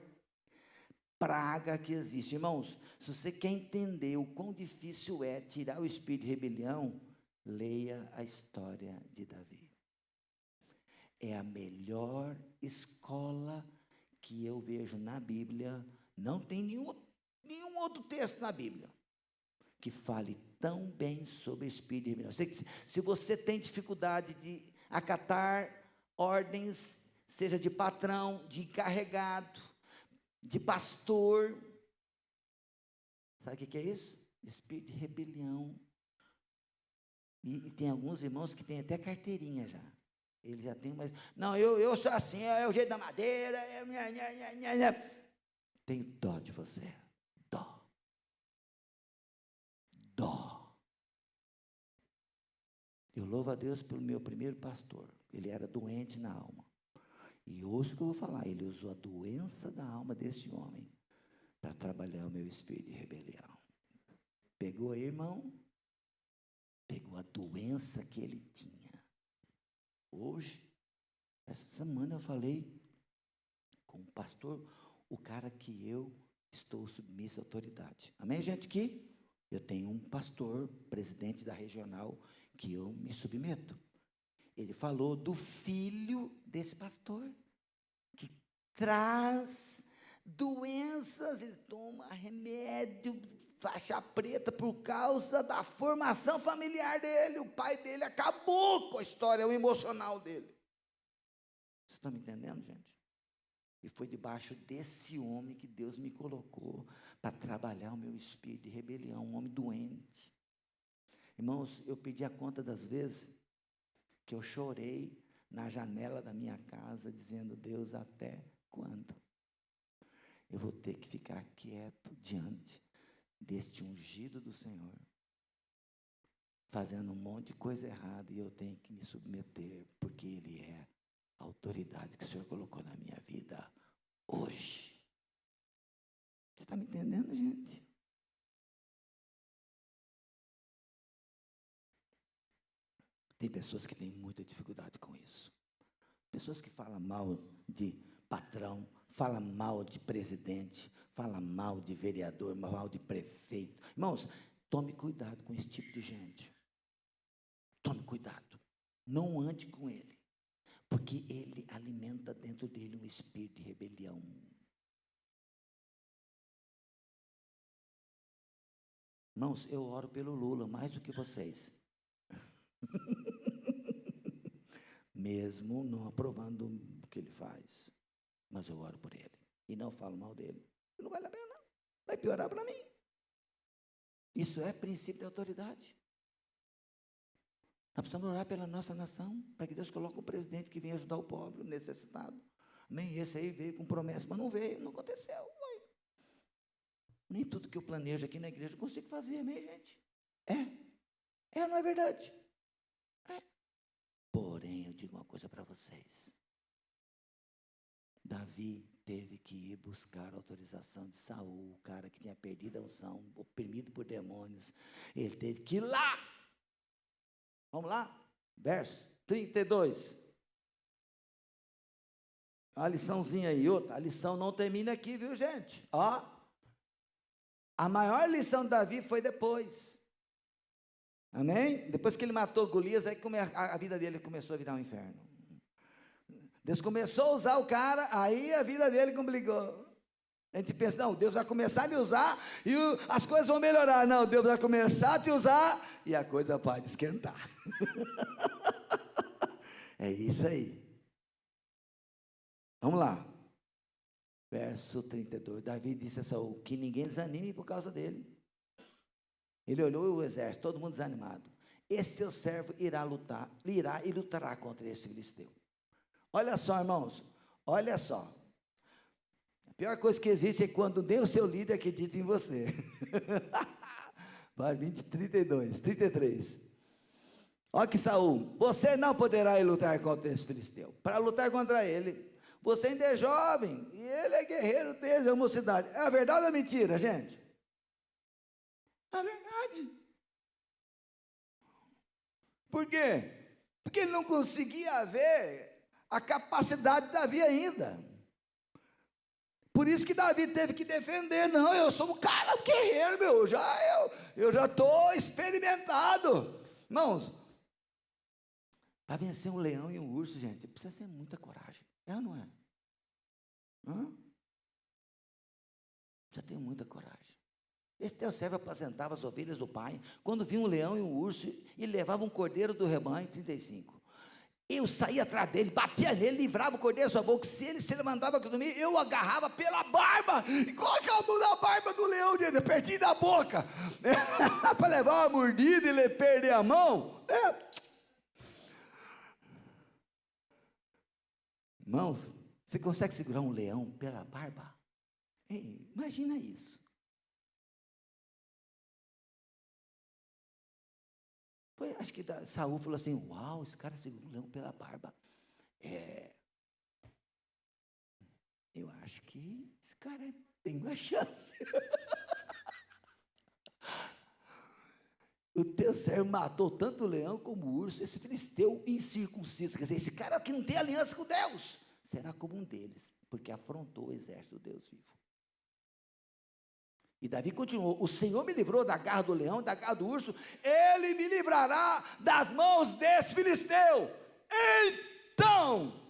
praga que existe. Irmãos, se você quer entender o quão difícil é tirar o espírito de rebelião, leia a história de Davi. É a melhor escola que eu vejo na Bíblia. Não tem nenhum outro texto na Bíblia que fale tão bem sobre o espírito de rebelião. Se você tem dificuldade de acatar ordens, seja de patrão, de encarregado, de pastor. Sabe o que é isso? Espírito de rebelião. E tem alguns irmãos que têm até carteirinha já. Eles já têm mais. Não, eu sou assim, é o jeito da madeira. Tenho dó de você. Dó. Dó. Eu louvo a Deus pelo meu primeiro pastor. Ele era doente na alma. E ouço o que eu vou falar. Ele usou a doença da alma desse homem para trabalhar o meu espírito de rebelião. Pegou aí, irmão? Pegou a doença que ele tinha. Hoje, essa semana eu falei com o pastor, o cara que eu estou submisso à autoridade. Amém, gente? Que eu tenho um pastor, presidente da regional, que eu me submeto. Ele falou do filho desse pastor, que traz doenças, ele toma remédio, faixa preta, por causa da formação familiar dele. O pai dele acabou com a história, o emocional dele. Vocês estão me entendendo, gente? E foi debaixo desse homem que Deus me colocou para trabalhar o meu espírito de rebelião, um homem doente. Irmãos, eu pedi a conta das vezes que eu chorei na janela da minha casa, dizendo: Deus, até quando eu vou ter que ficar quieto diante deste ungido do Senhor, fazendo um monte de coisa errada, e eu tenho que me submeter, porque Ele é a autoridade que o Senhor colocou na minha vida hoje. Você está me entendendo, gente? Tem pessoas que têm muita dificuldade com isso. Pessoas que falam mal de patrão, falam mal de presidente, falam mal de vereador, mal de prefeito. Irmãos, tome cuidado com esse tipo de gente. Tome cuidado. Não ande com ele, porque ele alimenta dentro dele um espírito de rebelião. Irmãos, eu oro pelo Lula mais do que vocês. Mesmo não aprovando o que ele faz, mas eu oro por ele e não falo mal dele. Não vale a pena, vai piorar para mim. Isso é princípio de autoridade. Nós precisamos orar pela nossa nação, para que Deus coloque um presidente que venha ajudar o pobre, o necessitado. Amém? Esse aí veio com promessa, mas não veio, não aconteceu. Vai. Nem tudo que eu planejo aqui na igreja eu consigo fazer, amém, gente? Não é verdade? Porém, eu digo uma coisa para vocês. Davi teve que ir buscar a autorização de Saul, o cara que tinha perdido a unção, oprimido por demônios. Ele teve que ir lá. Vamos lá? Verso 32. Uma liçãozinha aí, outra. A lição não termina aqui, viu, gente? Ó. A maior lição de Davi foi depois. Amém? Depois que ele matou Golias, aí a vida dele começou a virar um inferno. Deus começou a usar o cara, aí a vida dele complicou. A gente pensa, não, Deus vai começar a me usar e as coisas vão melhorar. Não, Deus vai começar a te usar e a coisa pode esquentar. É isso aí. Vamos lá. Verso 32. Davi disse a Saul que ninguém desanime por causa dele. Ele olhou o exército, todo mundo desanimado. Esse seu servo irá e lutará contra esse filisteu. Olha só, irmãos, olha só. A pior coisa que existe é quando nem o seu líder acredita em você. 33. Olha que Saul, você não poderá ir lutar contra esse filisteu. Para lutar contra ele, você ainda é jovem, e ele é guerreiro desde a mocidade. É a verdade ou mentira, gente? É verdade. Por quê? Porque ele não conseguia ver a capacidade de Davi ainda. Por isso que Davi teve que defender. Não, eu sou um cara guerreiro, meu. Eu já estou experimentado. Irmãos, para vencer um leão e um urso, gente, precisa ter muita coragem. É ou não é? Precisa ter muita coragem. Esse teu servo apacentava as ovelhas do pai, quando via um leão e um urso, e levava um cordeiro do rebanho, 35. Eu saía atrás dele, batia nele, livrava o cordeiro da sua boca. Se ele mandava dormir, eu agarrava pela barba e colocava a mão na barba do leão, pertinho da boca, para levar uma mordida e ele perder a mão. Irmãos, você consegue segurar um leão pela barba? Ei, imagina isso. Acho que Saul falou assim: uau, esse cara segura um leão pela barba. Eu acho que esse cara tem uma chance. O teu servo matou tanto o leão como o urso, esse filisteu incircunciso. Quer dizer, esse cara que não tem aliança com Deus, será como um deles, porque afrontou o exército do Deus vivo. E Davi continuou: o Senhor me livrou da garra do leão, da garra do urso, Ele me livrará das mãos desse filisteu. Então,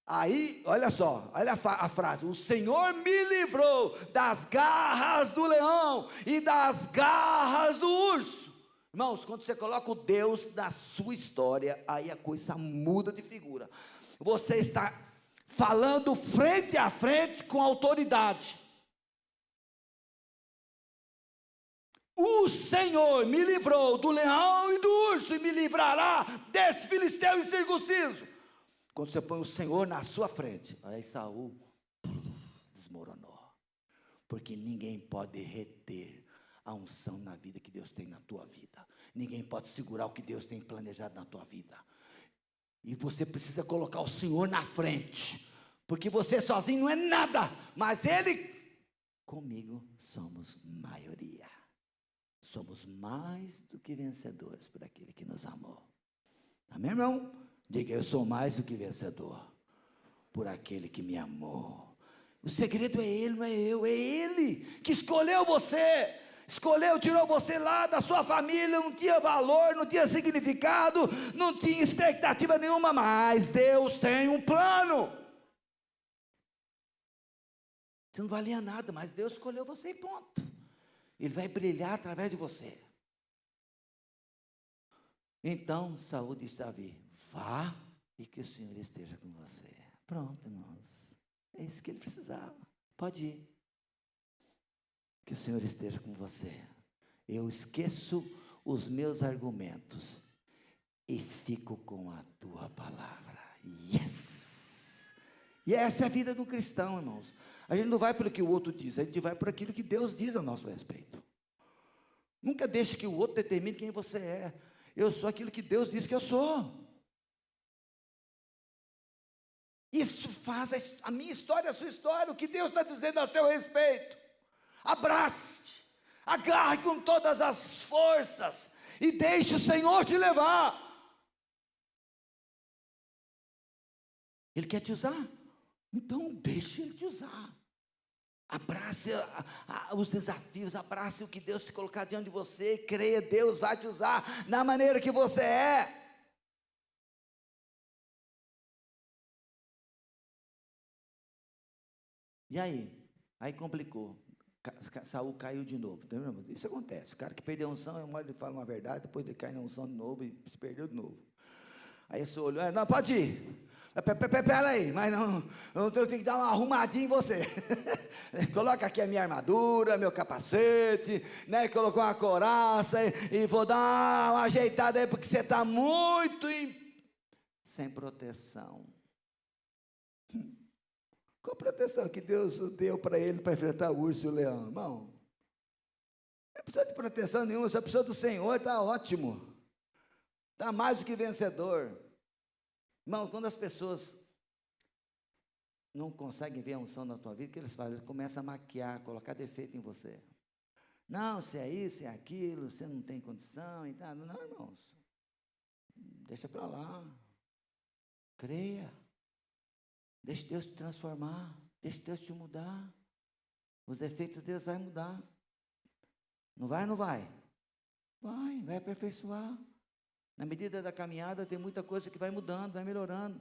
aí, olha só, olha a frase: o Senhor me livrou das garras do leão e das garras do urso. Irmãos, quando você coloca o Deus na sua história, aí a coisa muda de figura. Você está falando frente a frente com autoridade. O Senhor me livrou do leão e do urso e me livrará desse filisteu incircunciso. Quando você põe o Senhor na sua frente, aí Saul desmoronou. Porque ninguém pode reter a unção na vida que Deus tem na tua vida. Ninguém pode segurar o que Deus tem planejado na tua vida. E você precisa colocar o Senhor na frente. Porque você sozinho não é nada. Mas Ele, comigo, somos maioria. Somos mais do que vencedores por aquele que nos amou. Amém, irmão? Diga: eu sou mais do que vencedor por aquele que me amou. O segredo é Ele, não é eu. É Ele que escolheu você. Escolheu, tirou você lá da sua família. Não tinha valor, não tinha significado, não tinha expectativa nenhuma. Mas Deus tem um plano. Você não valia nada, mas Deus escolheu você e ponto. Ele vai brilhar através de você. Então Saul disse a Davi: vá e que o Senhor esteja com você. Pronto, irmãos. É isso que ele precisava. Pode ir. Que o Senhor esteja com você. Eu esqueço os meus argumentos e fico com a tua palavra. Yes! E essa é a vida do cristão, irmãos. A gente não vai pelo que o outro diz, a gente vai por aquilo que Deus diz a nosso respeito. Nunca deixe que o outro determine quem você é. Eu sou aquilo que Deus diz que eu sou. Isso faz a minha história, a sua história, o que Deus está dizendo a seu respeito. Abrace, agarre com todas as forças e deixe o Senhor te levar. Ele quer te usar? Então deixe Ele te usar. Abrace os desafios, abrace o que Deus te colocar diante de você, creia, Deus vai te usar na maneira que você é. E aí complicou. Saul caiu de novo. Isso acontece. O cara que perdeu a unção, ele fala uma verdade, depois ele cai na unção de novo e se perdeu de novo. Aí esse olhou: não, pode ir. Pera aí, mas não, eu tenho que dar uma arrumadinha em você. Coloca aqui a minha armadura, meu capacete, né? Colocou uma couraça e vou dar uma ajeitada aí, porque você está muito sem proteção. Qual proteção que Deus deu para ele para enfrentar o urso e o leão, irmão? Não precisa de proteção nenhuma, só precisa do Senhor, está ótimo. Está mais do que vencedor. Irmão, quando as pessoas não conseguem ver a unção na tua vida, o que eles fazem? Eles começam a maquiar, colocar defeito em você. Não, se é isso, é aquilo, você não tem condição e tal. Não, irmãos. Deixa para lá. Creia. Deixa Deus te transformar. Deixa Deus te mudar. Os defeitos de Deus vai mudar. Não vai ou não vai? Vai aperfeiçoar. Na medida da caminhada tem muita coisa que vai mudando, vai melhorando.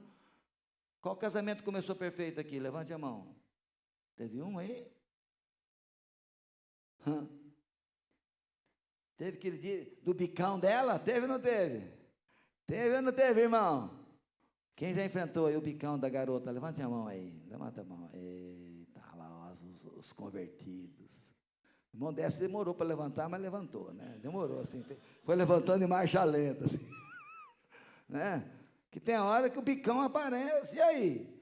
Qual casamento começou perfeito aqui? Levante a mão. Teve um aí? Teve aquele dia do bicão dela? Teve ou não teve? Teve ou não teve, irmão? Quem já enfrentou aí o bicão da garota? Levante a mão aí. Levanta a mão. Eita, lá os convertidos. O irmão Décio demorou para levantar, mas levantou, né? Demorou, assim. Foi levantando em marcha lenta, assim. Né? Que tem a hora que o bicão aparece. E aí?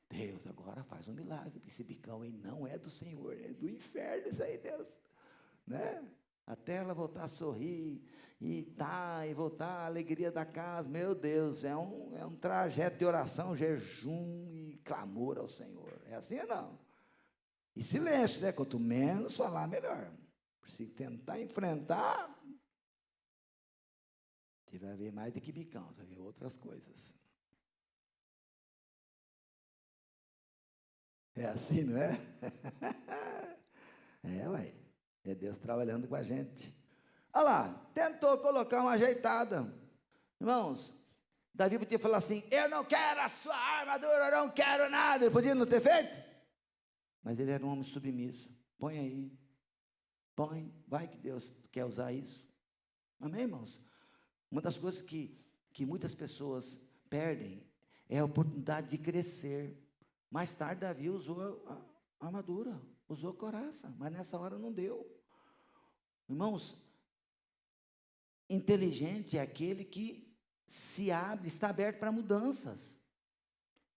Deus, agora faz um milagre. Porque esse bicão aí não é do Senhor, é do inferno isso aí, Deus. Né? Até ela voltar a sorrir, e voltar a alegria da casa. Meu Deus, é um trajeto de oração, jejum e clamor ao Senhor. É assim ou não? E silêncio, né? Quanto menos falar, melhor. Se tentar enfrentar, você vai ver mais do que bicão, você vai ver outras coisas. É assim, não é? É, ué. É Deus trabalhando com a gente. Olha lá, tentou colocar uma ajeitada. Irmãos, Davi podia falar assim, eu não quero a sua armadura, eu não quero nada. Ele podia não ter feito? Mas ele era um homem submisso. Põe aí. Põe. Vai que Deus quer usar isso. Amém, irmãos? Uma das coisas que muitas pessoas perdem é a oportunidade de crescer. Mais tarde, Davi usou a armadura, usou a couraça, mas nessa hora não deu. Irmãos, inteligente é aquele que se abre, está aberto para mudanças.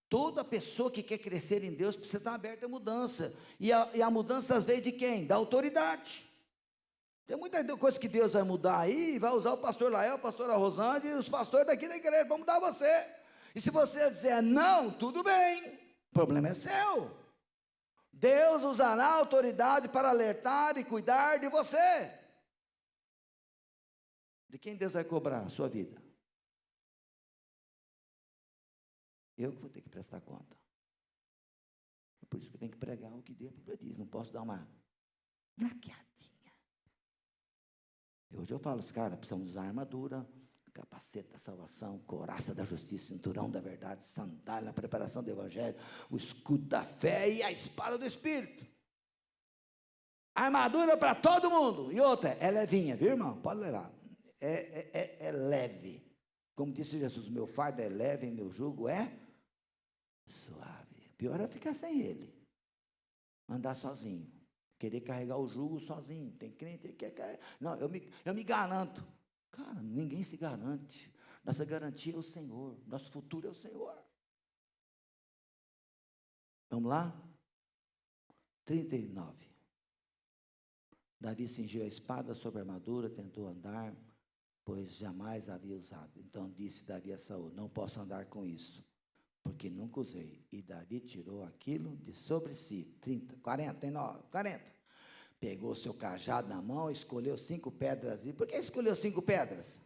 Toda pessoa que quer crescer em Deus precisa estar aberta a mudança. E a mudança às vezes de quem? Da autoridade. Tem muita coisa que Deus vai mudar aí, vai usar o pastor Lael, o pastor Rosângela e os pastores daqui da igreja, vão mudar você. E se você dizer não, tudo bem, o problema é seu. Deus usará a autoridade para alertar e cuidar de você. De quem Deus vai cobrar a sua vida? Eu que vou ter que prestar conta. É por isso que eu tenho que pregar o que Deus diz. Não posso dar uma naqueadinha. E hoje eu falo, os caras precisam usar armadura, capacete da salvação, couraça da justiça, cinturão da verdade, sandália na preparação do evangelho, o escudo da fé e a espada do Espírito. Armadura para todo mundo. E outra, é levinha, viu, irmão? Pode levar. É leve. Como disse Jesus, meu fardo é leve e meu jugo é suave. Pior é ficar sem ele. Andar sozinho. Querer carregar o jugo sozinho. Tem crente que quer carregar. Não, eu me garanto. Cara, ninguém se garante. Nossa garantia é o Senhor. Nosso futuro é o Senhor. Vamos lá? 39. Davi cingiu a espada sobre a armadura, tentou andar, pois jamais havia usado. Então disse Davi a Saul, não posso andar com isso, porque nunca usei. E Davi tirou aquilo de sobre si. 40. Pegou seu cajado na mão, escolheu 5 pedras. E por que escolheu 5 pedras?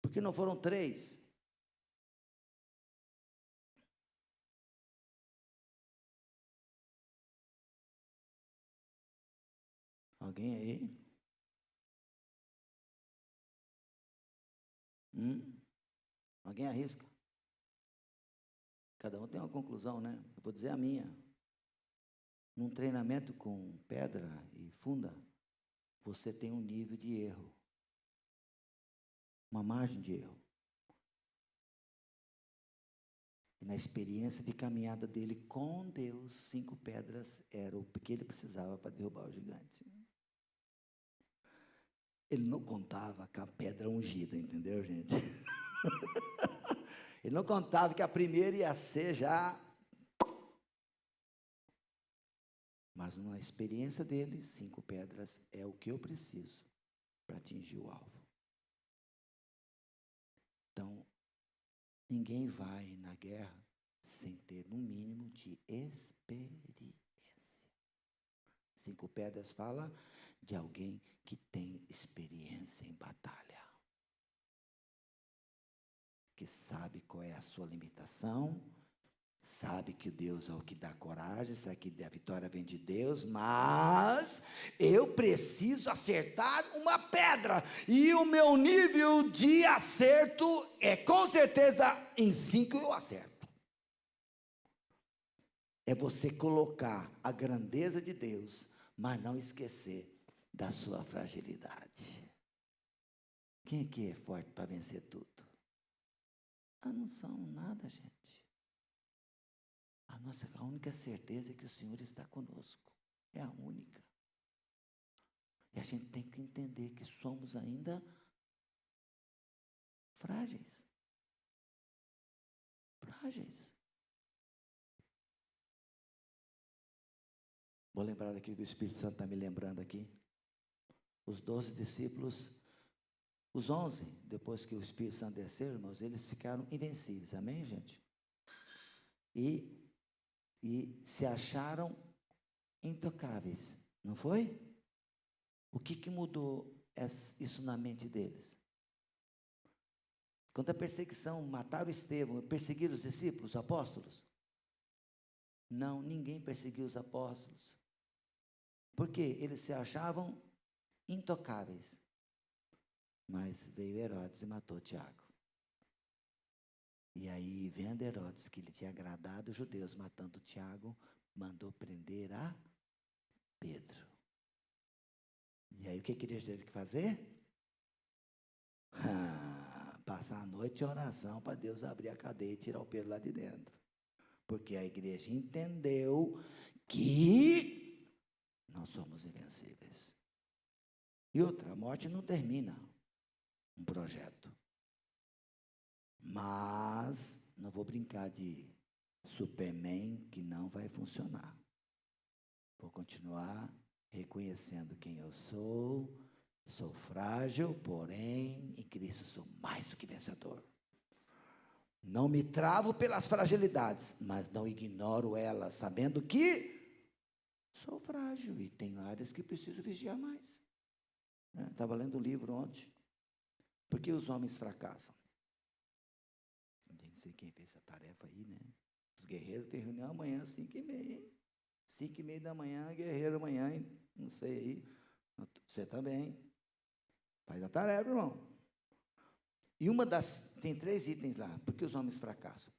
Por que não foram 3? Alguém aí? Alguém arrisca? Cada um tem uma conclusão, né? Eu vou dizer a minha. Num treinamento com pedra e funda, você tem um nível de erro. Uma margem de erro. E na experiência de caminhada dele com Deus, 5 pedras era o que ele precisava para derrubar o gigante. Ele não contava com a pedra ungida, entendeu, gente? Ele não contava que a primeira ia ser já. Mas na experiência dele, 5 pedras é o que eu preciso para atingir o alvo. Então, ninguém vai na guerra sem ter um mínimo de experiência. 5 pedras fala de alguém que tem experiência em batalha. Que sabe qual é a sua limitação, sabe que Deus é o que dá coragem, sabe que a vitória vem de Deus, mas eu preciso acertar uma pedra, e o meu nível de acerto é com certeza em 5 eu acerto. É você colocar a grandeza de Deus, mas não esquecer da sua fragilidade. Quem aqui é forte para vencer tudo? Não são nada, gente. A única certeza é que o Senhor está conosco. É a única. E a gente tem que entender que somos ainda frágeis. Frágeis. Vou lembrar aqui que o Espírito Santo está me lembrando aqui. Os 12 discípulos, os 11, depois que o Espírito Santo desceu, irmãos, eles ficaram invencíveis. Amém, gente? E se acharam intocáveis. Não foi? O que mudou isso na mente deles? Quando a perseguição, mataram Estevão, perseguiram os discípulos, os apóstolos? Não, ninguém perseguiu os apóstolos. Por quê? Eles se achavam intocáveis. Mas veio Herodes e matou Tiago. E aí, vendo Herodes que ele tinha agradado os judeus, matando Tiago, mandou prender a Pedro. E aí, o que eles teve que fazer? Passar a noite em oração para Deus abrir a cadeia e tirar o Pedro lá de dentro. Porque a igreja entendeu que nós somos invencíveis. E outra, a morte não termina um projeto. Mas não vou brincar de Superman que não vai funcionar. Vou continuar reconhecendo quem eu sou. Sou frágil, porém, em Cristo sou mais do que vencedor. Não me travo pelas fragilidades, mas não ignoro elas, sabendo que sou frágil e tenho áreas que preciso vigiar mais. Estava lendo um livro ontem. Por que os homens fracassam? Não sei quem fez essa tarefa aí, né? Os guerreiros têm reunião amanhã, 5h30. 5h30 da manhã, guerreiro amanhã, não sei aí. Você também. Faz a tarefa, irmão. E tem 3 itens lá. Por que os homens fracassam?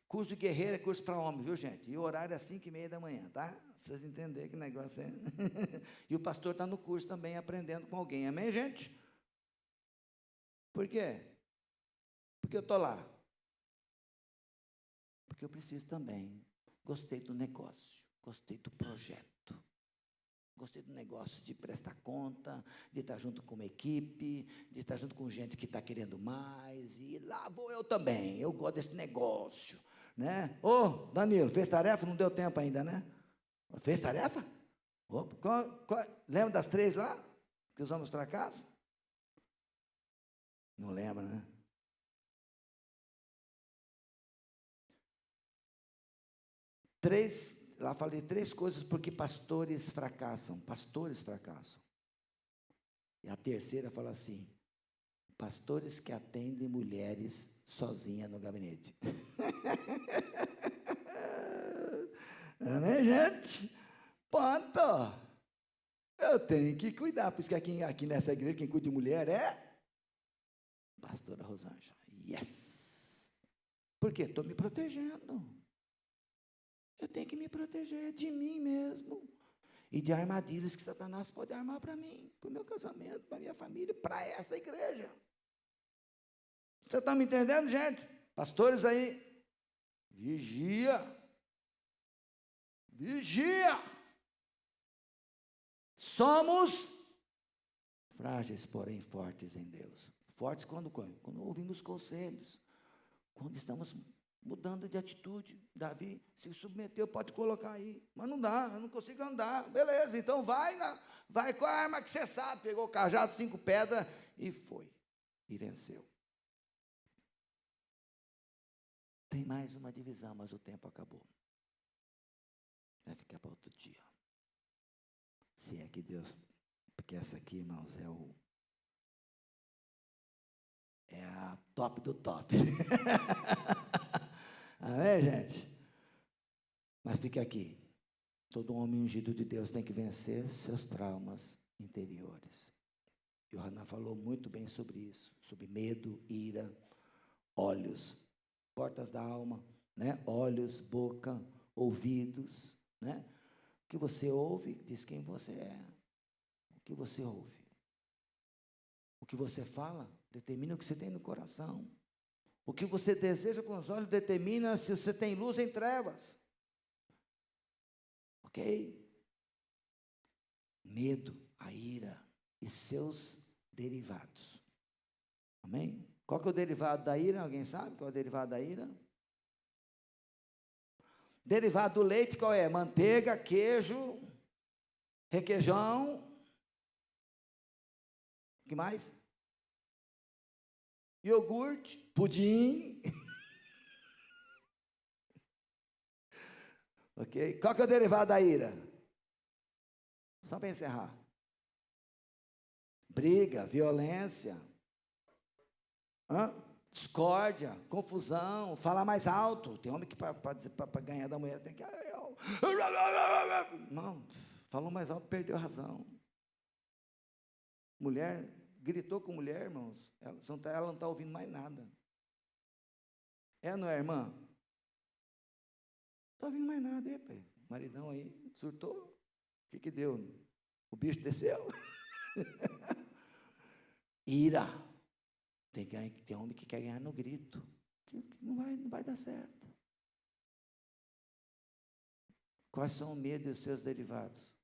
Curso de guerreiro é curso para homem, viu, gente? E o horário é 5h30 da manhã, tá? Pra vocês entenderem que negócio é. E o pastor está no curso também, aprendendo com alguém. Amém, gente? Por quê? Porque eu estou lá. Porque eu preciso também. Gostei do negócio. Gostei do projeto. Gostei do negócio de prestar conta, de estar junto com uma equipe, de estar junto com gente que está querendo mais, e lá vou eu também, eu gosto desse negócio, né? Ô, Danilo, fez tarefa? Não deu tempo ainda, né? Fez tarefa? Lembra das 3 lá? Que os homens fracassam? Não lembra, né? Lá falei 3 coisas porque pastores fracassam. Pastores fracassam. E a terceira fala assim: pastores que atendem mulheres sozinhas no gabinete. Amém, gente? Ponto. Eu tenho que cuidar, por isso que aqui nessa igreja quem cuida de mulher é pastora Rosângela. Yes! Por quê? Estou me protegendo. Eu tenho que me proteger de mim mesmo e de armadilhas que Satanás pode armar para mim, para o meu casamento, para a minha família, para esta igreja. Você está me entendendo, gente? Pastores aí, vigia. Vigia. Somos frágeis, porém fortes em Deus. Fortes quando ouvimos conselhos, quando estamos mudando de atitude. Davi se submeteu, pode colocar aí, mas não dá, eu não consigo andar. Beleza, então vai com a arma que você sabe. Pegou o cajado, 5 pedras e foi, e venceu. Tem mais uma divisão, mas o tempo acabou. Vai ficar para outro dia. Se é que Deus, porque essa aqui, irmãos, é a top do top. Amém, gente? Mas fica aqui. Todo homem ungido de Deus tem que vencer seus traumas interiores. E o Haná falou muito bem sobre isso, sobre medo, ira, olhos, portas da alma, né? Olhos, boca, ouvidos, né? O que você ouve diz quem você é. que você ouve. O que você fala determina o que você tem no coração. O que você deseja com os olhos determina se você tem luz em trevas. Ok? Medo, a ira e seus derivados. Amém? Qual que é o derivado da ira? Alguém sabe qual é o derivado da ira? Derivado do leite qual é? Manteiga, queijo, requeijão. O que mais? Iogurte, pudim. Ok? Qual que é o derivado da ira? Só para encerrar. Briga, violência, discórdia, confusão, falar mais alto. Tem homem que para ganhar da mulher tem que... Não, falou mais alto, perdeu a razão. Mulher, gritou com mulher, irmãos, ela não está ouvindo mais nada. Não é, irmã? Não está ouvindo mais nada, pai. Maridão aí, surtou. O que deu? O bicho desceu. Ira. Tem homem que quer ganhar no grito. Que não vai dar certo. Quais são o medo e os seus derivados?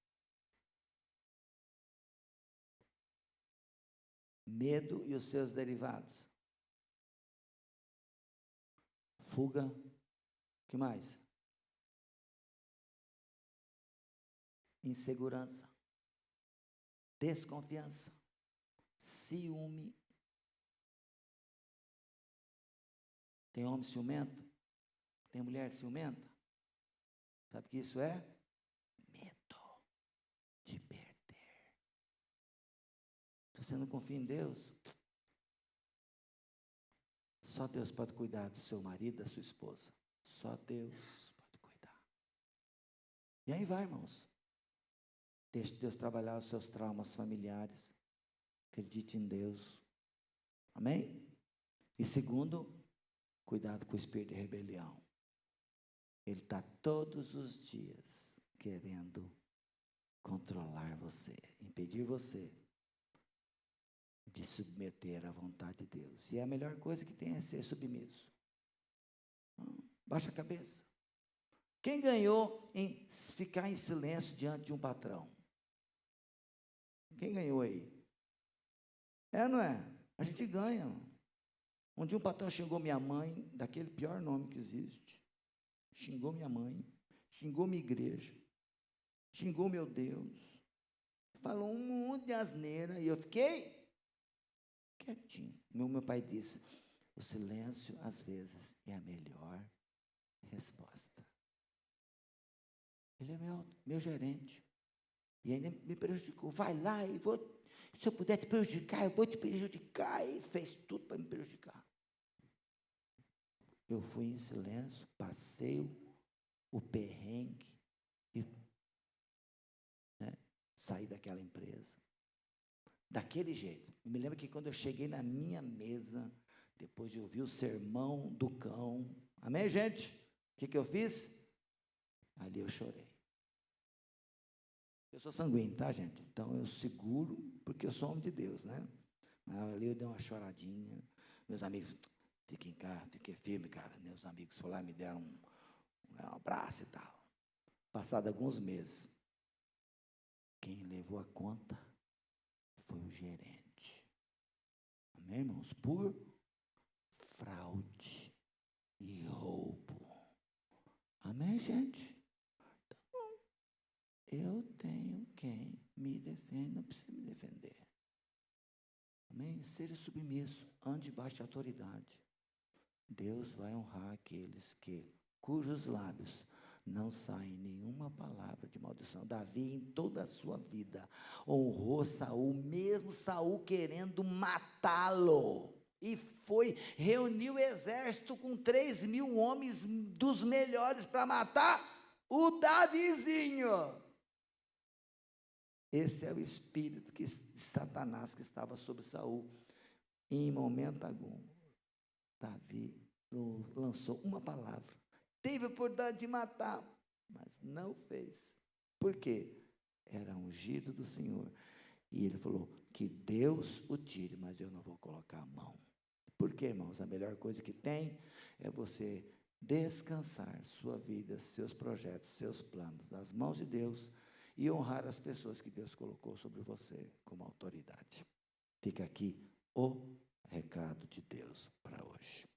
Medo e os seus derivados. Fuga. O que mais? Insegurança. Desconfiança. Ciúme. Tem homem ciumento? Tem mulher ciumenta? Sabe o que isso é? Medo de perder. Se você não confia em Deus, só Deus pode cuidar do seu marido, da sua esposa. Só Deus pode cuidar. E aí vai, irmãos. Deixe Deus trabalhar os seus traumas familiares. Acredite em Deus. Amém? E segundo, cuidado com o espírito de rebelião. Ele está todos os dias querendo controlar você, impedir você de submeter à vontade de Deus. E a melhor coisa que tem é ser submisso. Baixa a cabeça. Quem ganhou em ficar em silêncio diante de um patrão? Quem ganhou aí? Não é? A gente ganha. Um dia um patrão xingou minha mãe, daquele pior nome que existe. Xingou minha mãe, xingou minha igreja, xingou meu Deus. Falou um monte de asneira e eu fiquei quietinho. Meu pai disse, o silêncio às vezes é a melhor resposta. Ele é meu gerente. E ainda me prejudicou. Vai lá e se eu puder te prejudicar, eu vou te prejudicar. E fez tudo para me prejudicar. Eu fui em silêncio, passei o perrengue e saí daquela empresa. Daquele jeito. Eu me lembro que quando eu cheguei na minha mesa, depois de ouvir o sermão do cão, amém, gente? O que eu fiz? Ali eu chorei. Eu sou sanguíneo, tá, gente? Então eu seguro, porque eu sou homem de Deus, né? Ali eu dei uma choradinha. Meus amigos, fiquem cá, fiquem firme, cara. Meus amigos foram lá e me deram um abraço e tal. Passado alguns meses, quem levou a conta foi o gerente. Amém, irmãos? Por fraude e roubo. Amém, gente? Então, eu tenho quem me defende, não precisa me defender. Amém? Seja submisso, ande debaixo de autoridade. Deus vai honrar aqueles cujos lábios não saem nenhuma palavra de maldição. Davi, em toda a sua vida, honrou Saul, mesmo Saul querendo matá-lo. E reuniu o exército com 3.000 homens dos melhores para matar o Davizinho. Esse é o espírito de Satanás que estava sobre Saul. Em momento algum, Davi lançou uma palavra. Teve a oportunidade de matar, mas não fez. Por quê? Era ungido do Senhor. E ele falou, que Deus o tire, mas eu não vou colocar a mão. Por quê, irmãos? A melhor coisa que tem é você descansar sua vida, seus projetos, seus planos nas mãos de Deus e honrar as pessoas que Deus colocou sobre você como autoridade. Fica aqui o recado de Deus para hoje.